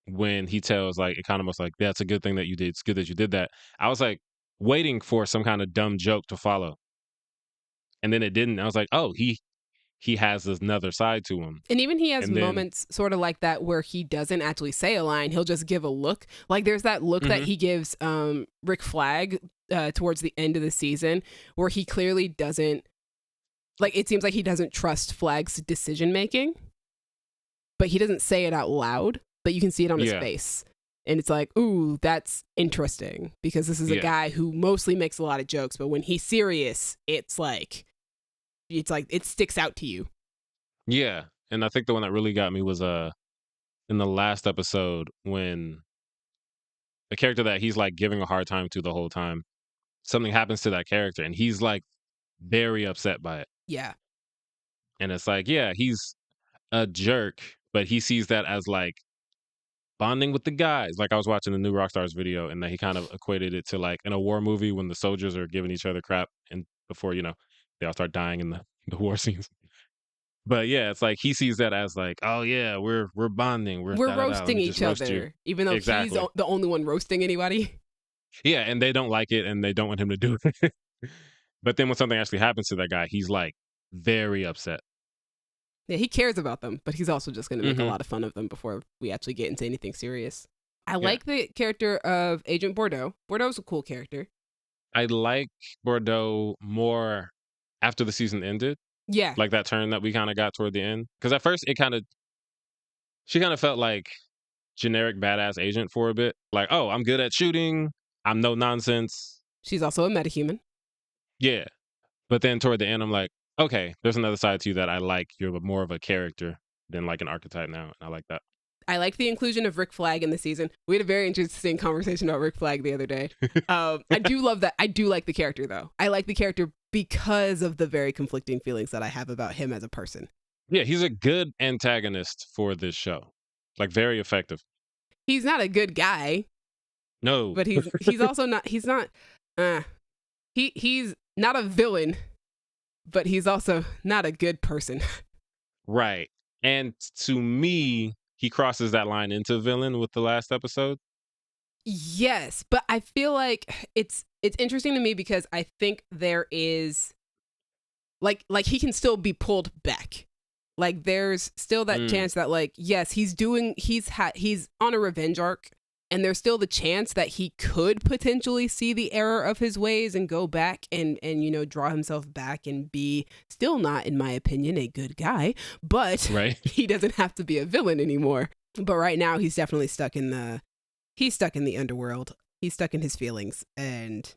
when he tells like Economist, like, that's a good thing that you did. It's good that you did that. I was like waiting for some kind of dumb joke to follow. And then it didn't. I was like, oh, he has another side to him. And even he has And then moments sort of like that where he doesn't actually say a line. He'll just give a look. Like there's that look that mhm, he gives Rick Flag towards the end of the season where he clearly doesn't like it seems like he doesn't trust Flag's decision making, but he doesn't say it out loud, but you can see it on his yeah, face. And it's like, ooh, that's interesting because this is a yeah, guy who mostly makes a lot of jokes, but when he's serious, it's like it sticks out to you. yeah. And I think the one that really got me was in the last episode when the character that he's like giving a hard time to the whole time, something happens to that character and he's like very upset by it. Yeah. And it's like, yeah, he's a jerk, but he sees that as like bonding with the guys. Like I was watching the new Rockstars video and that he kind of equated it to like in a war movie when the soldiers are giving each other crap and before, they all start dying in the war scenes. But yeah, it's like he sees that as like, oh yeah, we're bonding, we're We're da da da. Let roasting me just each roast you. other, even though he's Exactly. the only one roasting anybody. Yeah, and they don't like it and they don't want him to do it. But then when something actually happens to that guy, he's like very upset. Yeah, he cares about them, but he's also just going to make a Hmm. lot of fun of them before we actually get into anything serious. I Yeah. like the character of Agent Bordeaux. Bordeaux's a cool character. I like Bordeaux more after the season ended, Yeah, like that turn that we kind of got toward the end. Because at first she kind of felt like generic badass agent for a bit. Like, oh, I'm good at shooting. I'm no nonsense. she's also a metahuman. Yeah. But then toward the end, I'm like, okay, there's another side to you that I like. You're more of a character than like an archetype now. And I like that. I like the inclusion of Rick Flag in the season. We had a very interesting conversation about Rick Flag the other day. I do love that. I do like the character, though. I like the character because of the very conflicting feelings that I have about him as a person. Yeah, he's a good antagonist for this show. Like very effective. He's not a good guy, No. but he's also not. He's not. He's not a villain, but he's also not a good person. Right. And to me, he crosses that line into villain with the last episode. Yes, but I feel like it's interesting to me because I think there is like he can still be pulled back. Like there's still that chance that like yes, he's on a revenge arc, and there's still the chance that he could potentially see the error of his ways and go back and draw himself back and be still not, in my opinion, a good guy, but Right. he doesn't have to be a villain anymore. But right now he's definitely stuck in the underworld. He's stuck in his feelings, and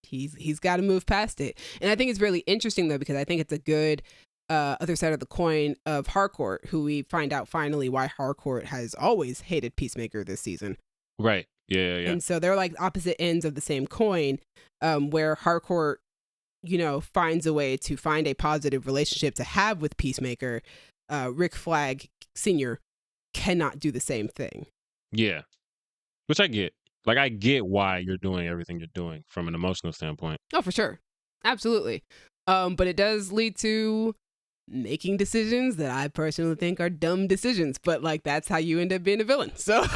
he's got to move past it. And I think it's really interesting though, because I think it's a good other side of the coin of Harcourt, who we find out finally why Harcourt has always hated Peacemaker this season. Right. Yeah. And so they're like opposite ends of the same coin, where Harcourt, finds a way to find a positive relationship to have with Peacemaker. Rick Flag Sr. cannot do the same thing. Yeah. Which I get. Like, I get why you're doing everything you're doing from an emotional standpoint. Oh, for sure. Absolutely. But it does lead to making decisions that I personally think are dumb decisions. But, like, that's how you end up being a villain. So.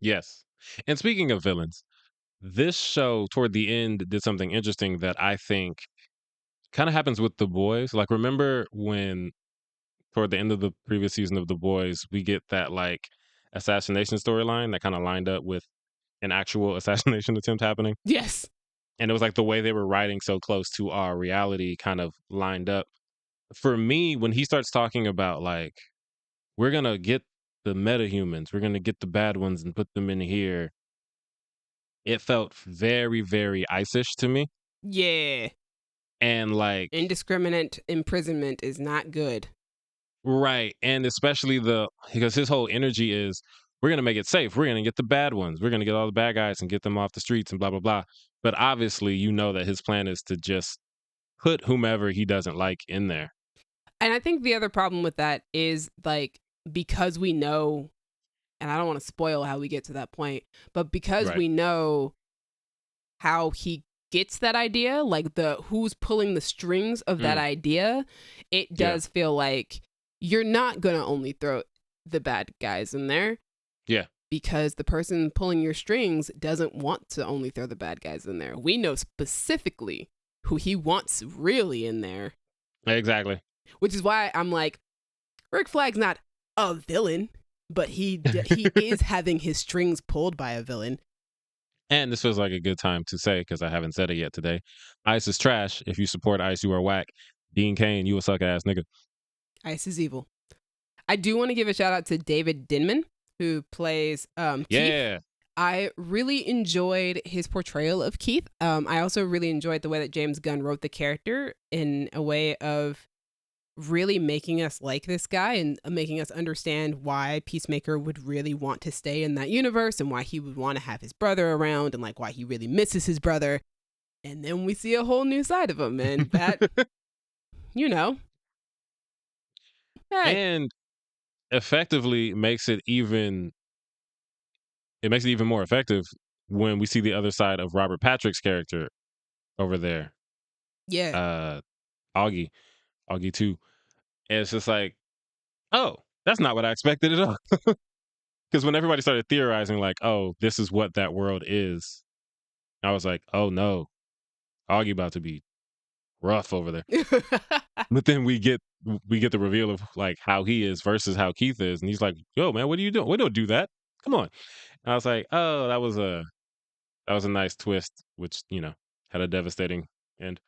Yes. And speaking of villains, this show toward the end did something interesting that I think kind of happens with The Boys. Like, remember when toward the end of the previous season of The Boys, we get that, like, assassination storyline that kind of lined up with an actual assassination attempt happening. Yes. And it was like the way they were writing so close to our reality kind of lined up. For me, when he starts talking about like, we're going to get the metahumans, we're going to get the bad ones and put them in here, it felt very, very ice-ish to me. Yeah. And like indiscriminate imprisonment is not good. Right. And especially because his whole energy is, we're going to make it safe. We're going to get the bad ones. We're going to get all the bad guys and get them off the streets and blah, blah, blah. But obviously, that his plan is to just put whomever he doesn't like in there. And I think the other problem with that is like, because we know, and I don't want to spoil how we get to that point, but because we know how he gets that idea, like who's pulling the strings of that idea, it does feel like you're not going to only throw the bad guys in there. Yeah. Because the person pulling your strings doesn't want to only throw the bad guys in there. We know specifically who he wants really in there. Exactly. Which is why I'm like, Rick Flag's not a villain, but he is having his strings pulled by a villain. And this feels like a good time to say, because I haven't said it yet today, ICE is trash. If you support ICE, you are whack. Dean Cain, you a suck ass nigga. ICE is evil. I do want to give a shout out to David Denman, who plays Keith. I really enjoyed his portrayal of Keith. I also really enjoyed the way that James Gunn wrote the character in a way of really making us like this guy and making us understand why Peacemaker would really want to stay in that universe and why he would want to have his brother around and like why he really misses his brother. And then we see a whole new side of him, and that, Hey. And effectively makes it even more effective when we see the other side of Robert Patrick's character over there. Yeah. Augie 2. And it's just like, oh, that's not what I expected at all. Because when everybody started theorizing, like, oh, this is what that world is, I was like, oh no, Augie about to be rough over there. But then we get the reveal of like how he is versus how Keith is, and he's like, yo, man, what are you doing? We don't do that. Come on. And I was like, oh, that was a nice twist, which had a devastating end.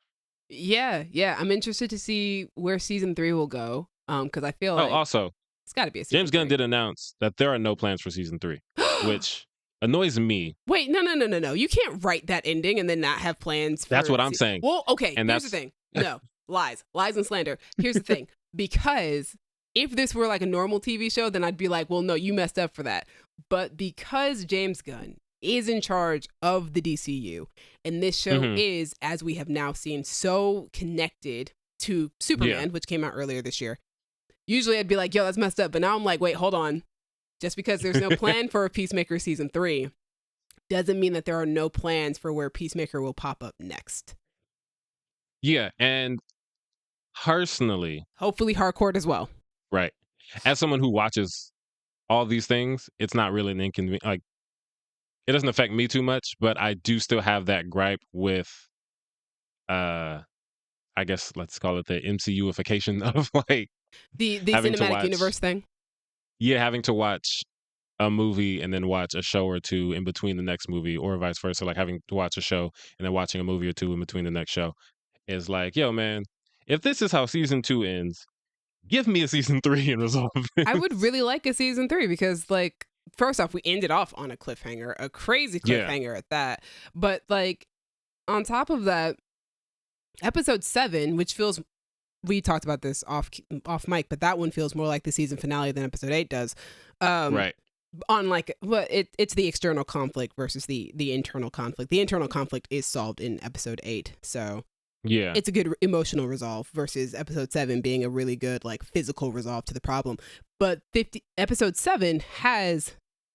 Yeah. I'm interested to see where season 3 will go. Because I feel like also, it's got to be a season James Gunn 3. did announce that there are no plans for season 3, which annoys me. Wait, no. You can't write that ending and then not have plans. That's what I'm saying. Well, okay. And here's the thing. No, lies and slander. Here's the thing. Because if this were like a normal TV show, then I'd be like, well, no, you messed up for that. But because James Gunn is in charge of the DCU, and this show is, as we have now seen, so connected to Superman, which came out earlier this year. Usually I'd be like, yo, that's messed up. But now I'm like, wait, hold on. Just because there's no plan for a Peacemaker season 3 doesn't mean that there are no plans for where Peacemaker will pop up next. Yeah, and personally, hopefully Harcourt as well. Right. As someone who watches all these things, it's not really an inconvenience. Like, it doesn't affect me too much, but I do still have that gripe with, uh, I guess let's call it the MCUification of like The having to cinematic watch, universe thing. yeah, having to watch a movie and then watch a show or two in between the next movie, or vice versa. Like having to watch a show and then watching a movie or two in between the next show is like, yo, man, if this is how season 2 ends, give me a season 3 and resolve I it. would really like a season 3 because, like, first off, we ended off on a cliffhanger, a crazy Yeah. cliffhanger at that. But, like, on top of that, episode 7, which feels, we talked about this off mic, but that one feels more like the season finale than episode 8 does. Right. On like, well, it's the external conflict versus the internal conflict. The internal conflict is solved in episode 8, so Yeah. it's a good emotional resolve versus episode 7 being a really good like physical resolve to the problem. But episode 7 has,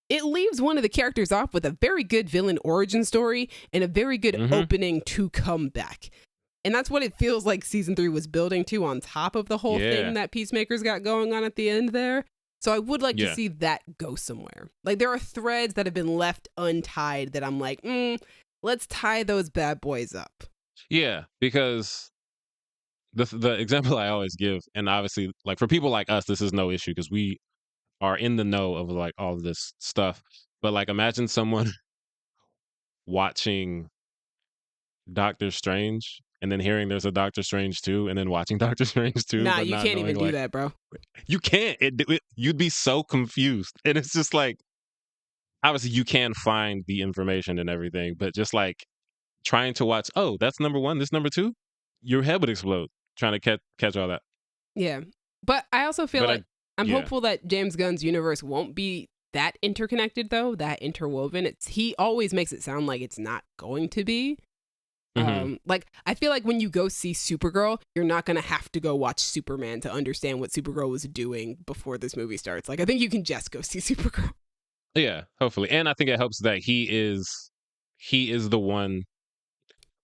it leaves one of the characters off with a very good villain origin story and a very good Mm-hmm. opening to come back. And that's what it feels like season 3 was building to, on top of the whole Yeah. thing that Peacemaker's got going on at the end there. So I would like to Yeah. see that go somewhere. Like, there are threads that have been left untied that I'm like, let's tie those bad boys up. Yeah, because the example I always give, and obviously, like for people like us, this is no issue because we are in the know of like all of this stuff. But like, imagine someone watching Doctor Strange and then hearing there's a Doctor Strange 2, and then watching Doctor Strange 2, Nah, but you not can't knowing even do like that, bro. you can't. You'd be so confused, and it's just like obviously you can find the information and everything, but just like trying to watch, oh, that's number 1, this number 2, your head would explode trying to catch all that. Yeah. But I also feel But like I'm yeah. hopeful that James Gunn's universe won't be that interconnected, though, that interwoven. He always makes it sound like it's not going to be. Like, I feel like when you go see Supergirl, you're not going to have to go watch Superman to understand what Supergirl was doing before this movie starts. Like, I think you can just go see Supergirl. Yeah, hopefully. And I think it helps that he is the one,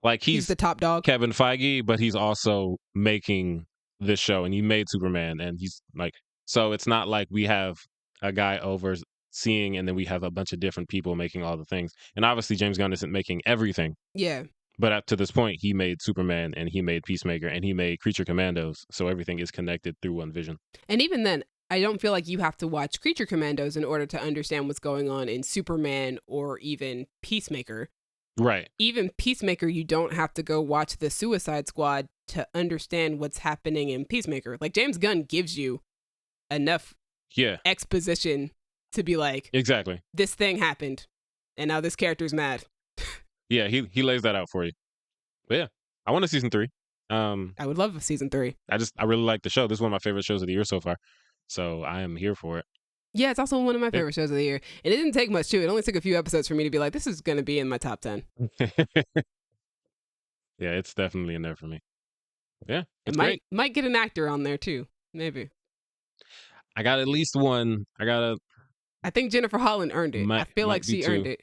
like He's the he's top dog. Kevin Feige, but he's also making this show, and he made Superman, and he's like, so it's not like we have a guy overseeing and then we have a bunch of different people making all the things. And obviously James Gunn isn't making everything. Yeah. But up to this point, he made Superman and he made Peacemaker and he made Creature Commandos. So everything is connected through one vision. And even then, I don't feel like you have to watch Creature Commandos in order to understand what's going on in Superman or even Peacemaker. Right. Even Peacemaker, you don't have to go watch the Suicide Squad to understand what's happening in Peacemaker. Like, James Gunn gives you enough exposition to be like, exactly, this thing happened, and now this character's mad. Yeah, he lays that out for you. But yeah, I want a season 3. I would love a season 3. I really like the show. This is one of my favorite shows of the year so far. So I am here for it. Yeah, it's also one of my favorite shows of the year. And it didn't take much, too. It only took a few episodes for me to be like, this is going to be in my top 10. Yeah, it's definitely in there for me. Yeah, it's might great. Might get an actor on there, too. Maybe. I got at least one. I think Jennifer Holland earned it. I feel like she earned it.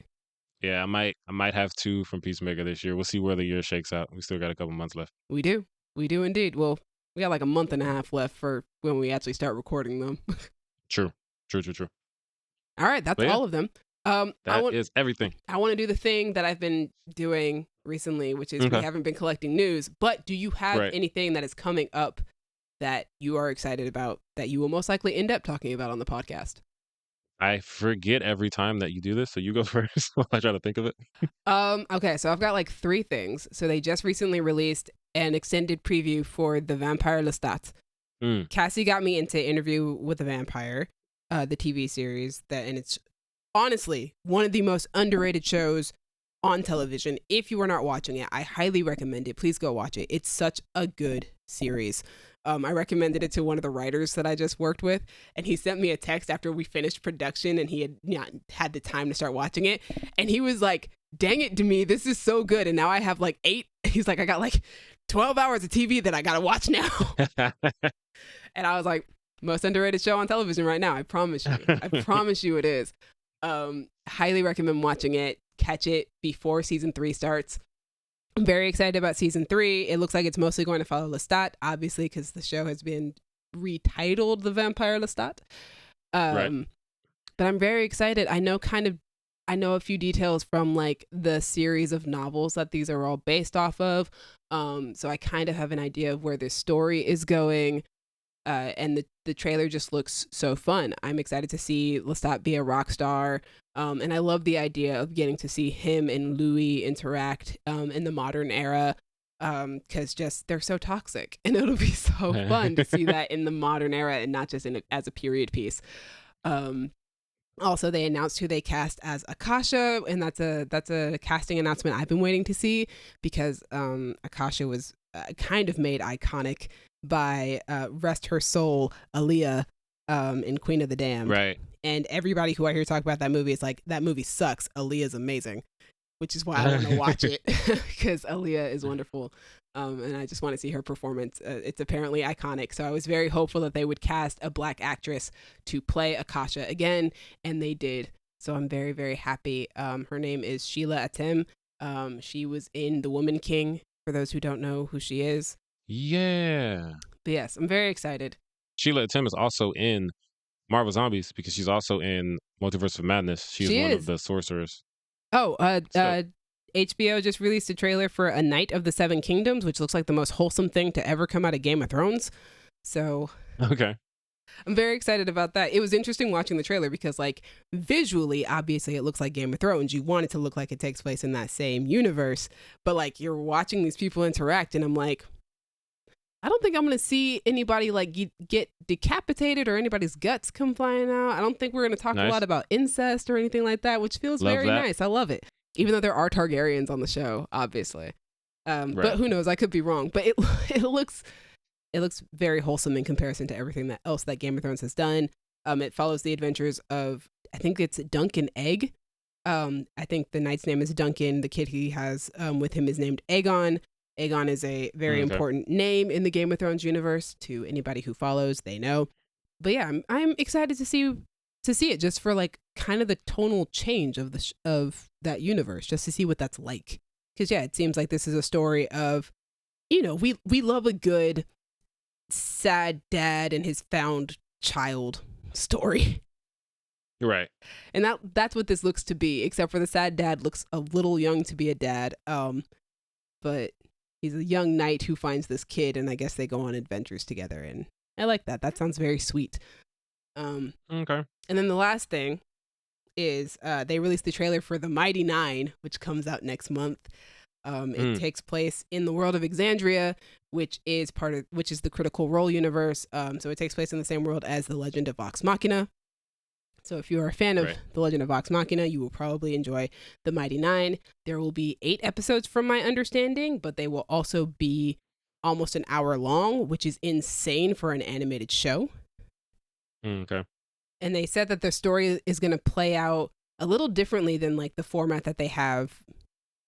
Yeah, I might have 2 from Peacemaker this year. We'll see where the year shakes out. We still got a couple months left. We do indeed. Well, we got like a month and a half left for when we actually start recording them. True. All right, that's all of them. That is everything. I want to do the thing that I've been doing recently, which is we haven't been collecting news. But do you have anything that is coming up that you are excited about that you will most likely end up talking about on the podcast? I forget every time that you do this, so you go first while I try to think of it. Okay, so I've got like 3 things. So they just recently released an extended preview for the Vampire Lestat. Cassie got me into Interview with the Vampire, the TV series, and it's honestly one of the most underrated shows on television. If you are not watching it, I highly recommend it. Please go watch it. It's such a good series. I recommended it to one of the writers that I just worked with, and he sent me a text after we finished production and he had not had the time to start watching it. And he was like, dang it, to me, this is so good. And now I have like 8. He's like, I got like 12 hours of TV that I got to watch now. And I was like, most underrated show on television right now. I promise you. I promise you it is. Highly recommend watching it. Catch it before season 3 starts. I'm very excited about season 3. It looks like it's mostly going to follow Lestat, obviously, because the show has been retitled The Vampire Lestat. Right. but I'm very excited. I know a few details from like the series of novels that these are all based off of. So I kind of have an idea of where this story is going. And the trailer just looks so fun. I'm excited to see Lestat be a rock star. And I love the idea of getting to see him and Louis interact in the modern era. Because just they're so toxic, and it'll be so fun to see that in the modern era and not just as a period piece. Um, Also, they announced who they cast as Akasha, and that's a casting announcement I've been waiting to see because Akasha was kind of made iconic by rest her soul Aaliyah in Queen of the Damned. Right. And everybody who I hear talk about that movie is like, that movie sucks. Aaliyah's amazing, which is why I want to watch it because Aaliyah is wonderful. And I just want to see her performance. It's apparently iconic. So I was very hopeful that they would cast a black actress to play Akasha again, and they did. So I'm very, very happy. Her name is Sheila Atem. She was in The Woman King, for those who don't know who she is. Yeah. But yes, I'm very excited. Sheila Tim is also in Marvel Zombies because she's also in Multiverse of Madness. She's She one is. of the sorcerers. Oh, So, HBO just released a trailer for A Knight of the Seven Kingdoms, which looks like the most wholesome thing to ever come out of Game of Thrones. So okay. I'm very excited about that. It was interesting watching the trailer because, like, visually, obviously, it looks like Game of Thrones. You want it to look like it takes place in that same universe, but like you're watching these people interact, and I'm like, I don't think I'm going to see anybody like get decapitated or anybody's guts come flying out. I don't think we're going to talk a Nice. lot about incest or anything like that, which feels Love very that. nice. I love it. Even though there are Targaryens on the show, obviously. Right. But who knows? I could be wrong. But it looks very wholesome in comparison to everything else that Game of Thrones has done. It follows the adventures of, I think it's Duncan Egg. I think the knight's name is Duncan. The kid he has with him is named Aegon. Aegon is a very important name in the Game of Thrones universe. To anybody who follows, they know. But yeah, I'm excited to see it just for like kind of the tonal change of of that universe, just to see what that's like. Because yeah, it seems like this is a story of, you know, we love a good sad dad and his found child story. You're right. And that's what this looks to be, except for the sad dad looks a little young to be a dad. But he's a young knight who finds this kid, and I guess they go on adventures together, and I like that. That sounds very sweet. Okay. And then the last thing is they released the trailer for The Mighty Nine, which comes out next month. It takes place in the world of Exandria, which is the Critical Role universe. So it takes place in the same world as The Legend of Vox Machina. So if you are a fan of The Legend of Vox Machina, you will probably enjoy The Mighty Nine. There will be 8 episodes from my understanding, but they will also be almost an hour long, which is insane for an animated show. Okay. And they said that the story is going to play out a little differently than like the format that they have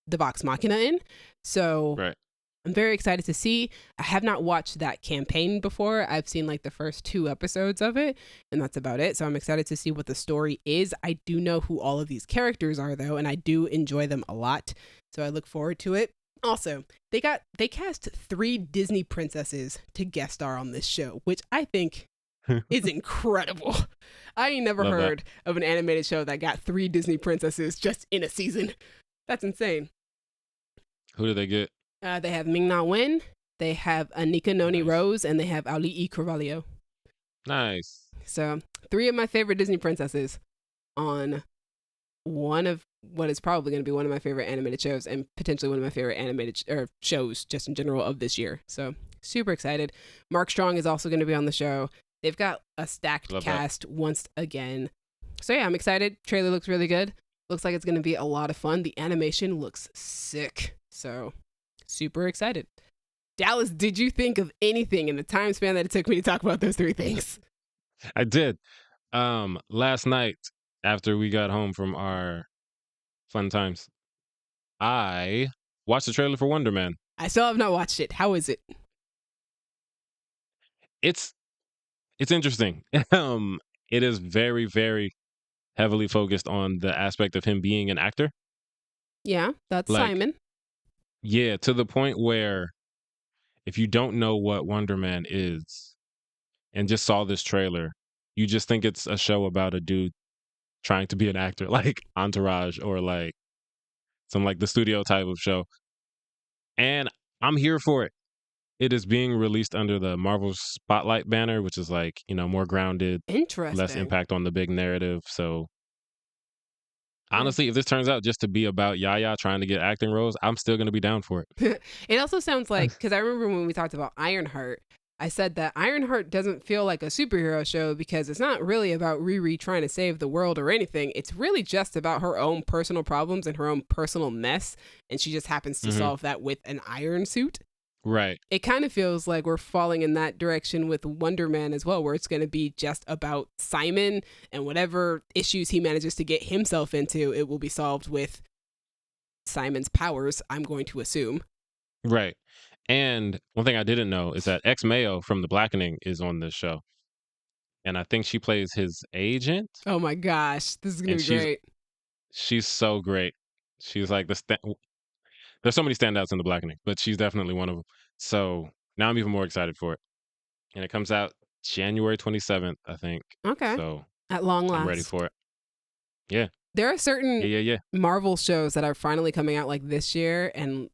the Vox Machina in. So I'm very excited to see. I have not watched that campaign before. I've seen like the first 2 episodes of it, and that's about it. So I'm excited to see what the story is. I do know who all of these characters are though, and I do enjoy them a lot. So I look forward to it. Also, they cast 3 Disney princesses to guest star on this show, which I think is incredible. I ain't never heard of an animated show that got 3 Disney princesses just in a season. That's insane. Who do they get? They have Ming-Na Wen, they have Anika Noni Rose, and they have Auli'i Carvalho. Nice. So 3 of my favorite Disney princesses on one of what is probably going to be one of my favorite animated shows, and potentially one of my favorite animated shows just in general of this year. So super excited. Mark Strong is also going to be on the show. They've got a stacked cast once again. So yeah, I'm excited. Trailer looks really good. Looks like it's going to be a lot of fun. The animation looks sick. So super excited. Dallas, did you think of anything in the time span that it took me to talk about those 3 things? I did. Last night, after we got home from our fun times, I watched the trailer for Wonder Man. I still have not watched it. How is it? It's interesting. It is very, very heavily focused on the aspect of him being an actor. Yeah, that's like, Simon. Yeah, to the point where if you don't know what Wonder Man is and just saw this trailer, you just think it's a show about a dude trying to be an actor, like Entourage or like some like the studio type of show. And I'm here for it. It is being released under the Marvel Spotlight banner, which is like, more grounded, less Interesting. impact on the big narrative. So Yeah. honestly, if this turns out just to be about Yaya trying to get acting roles, I'm still going to be down for it. It also sounds like, because I remember when we talked about Ironheart, I said that Ironheart doesn't feel like a superhero show because it's not really about Riri trying to save the world or anything. It's really just about her own personal problems and her own personal mess, and she just happens to Hmm. solve that with an iron suit. Right. It kind of feels like we're falling in that direction with Wonder Man as well, where it's going to be just about Simon and whatever issues he manages to get himself into, it will be solved with Simon's powers, I'm going to assume. Right. And one thing I didn't know is that Ex Mayo from The Blackening is on this show. And I think she plays his agent. Oh my gosh, this is going to And be great. she's so great. She's like there's so many standouts in The Blackening, but she's definitely one of them. So now I'm even more excited for it. And it comes out January 27th, I think. Okay. So At long I'm ready last. for it. Yeah. There are certain Yeah. Marvel shows that are finally coming out like this year and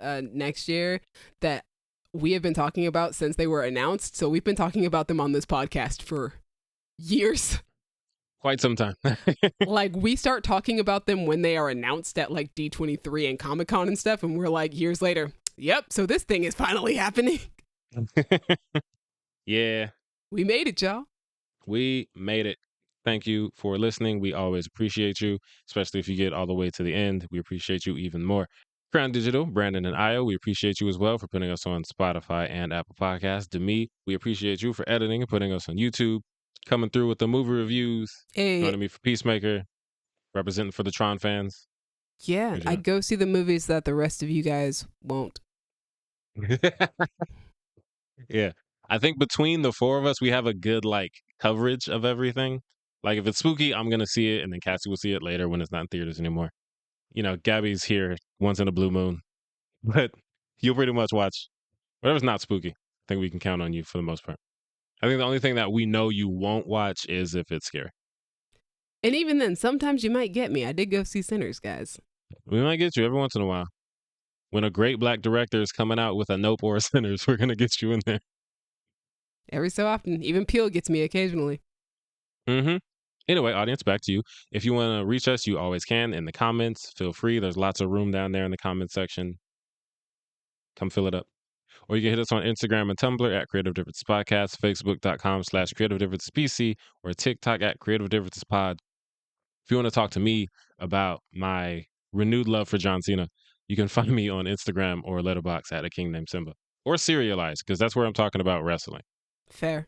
next year that we have been talking about since they were announced. So we've been talking about them on this podcast for years. Quite some time. Like we start talking about them when they are announced at like D23 and Comic-Con and stuff. And we're like years later, yep, so this thing is finally happening. Yeah. We made it, y'all. We made it. Thank you for listening. We always appreciate you, especially if you get all the way to the end. We appreciate you even more. Crown Digital, Brandon and Io, we appreciate you as well for putting us on Spotify and Apple Podcasts. Demi, we appreciate you for editing and putting us on YouTube, coming through with the movie reviews. Joining me for Peacemaker, representing for the Tron fans. Yeah, I go see the movies that the rest of you guys won't. Yeah. I think between the four of us, we have a good like coverage of everything. Like if it's spooky, I'm gonna see it, and then Cassie will see it later when it's not in theaters anymore. Gabby's here once in a blue moon, but you'll pretty much watch whatever's not spooky. I think we can count on you for the most part. I think the only thing that we know you won't watch is if it's scary. And even then, sometimes you might get me. I did go see Sinners, guys. We might get you every once in a while. When a great black director is coming out with a Nope or a Sinners, we're gonna get you in there. Every so often. Even Peel gets me occasionally. Mm-hmm. Anyway, audience, back to you. If you want to reach us, you always can in the comments. Feel free. There's lots of room down there in the comment section. Come fill it up. Or you can hit us on Instagram and Tumblr at Creative Differences Podcast, Facebook.com/Creative Differences PC, or TikTok at Creative Differences Pod. If you want to talk to me about my renewed love for John Cena, you can find me on Instagram or Letterboxd at A King Named Simba. Or Serialized, because that's where I'm talking about wrestling. Fair.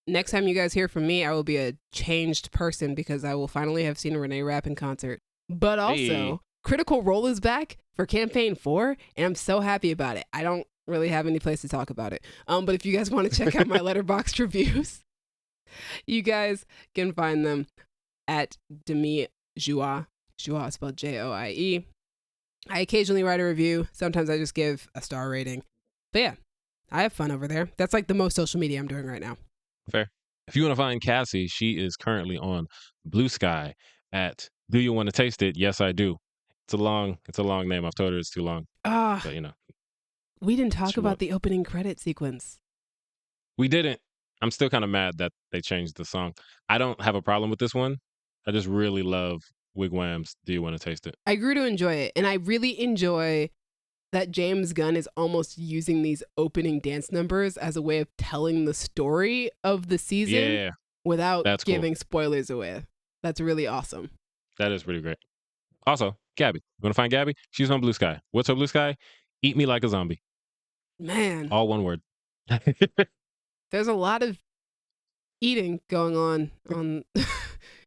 Next time you guys hear from me, I will be a changed person because I will finally have seen Renee Rapp in concert. But also, Critical Role is back for Campaign 4, and I'm so happy about it. I don't really have any place to talk about it. But if you guys want to check out my Letterboxd reviews, you guys can find them at Demi Joie. Joie is spelled Joie. I occasionally write a review. Sometimes I just give a star rating. But yeah, I have fun over there. That's like the most social media I'm doing right now. Fair. If you want to find Cassie, she is currently on Blue Sky at Do You Want to Taste It? Yes, I do. It's a long name. I've told her it's too long. But we didn't talk about the opening credit sequence. We didn't. I'm still kind of mad that they changed the song. I don't have a problem with this one. I just really love Wigwam's Do You Want to Taste It? I grew to enjoy it, and I really enjoy that James Gunn is almost using these opening dance numbers as a way of telling the story of the season without giving spoilers away. That's really awesome. That is pretty great. Also, Gabby. You want to find Gabby? She's on Blue Sky. What's her Blue Sky? Eat me like a zombie. Man. All one word. There's a lot of eating going on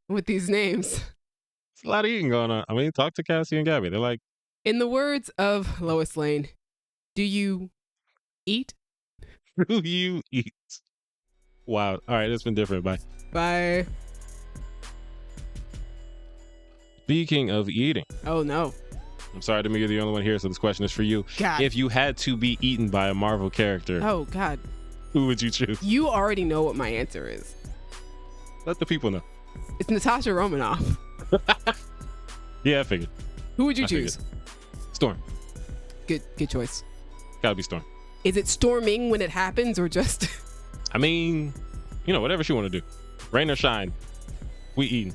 with these names. There's a lot of eating going on. I mean, talk to Cassie and Gabby. They're like, in the words of Lois Lane, do you eat? Do you eat? Wow. All right, it's been different. Bye. Bye. Speaking of eating. Oh, no. I'm sorry to make you the only one here, so this question is for you. God. If you had to be eaten by a Marvel character, oh, God, who would you choose? You already know what my answer is. Let the people know. It's Natasha Romanoff. Yeah, I figured. Who would you I figured. choose? Storm. Good choice. Gotta be Storm. Is it storming when it happens or just? I mean, whatever she want to do. Rain or shine, we eating.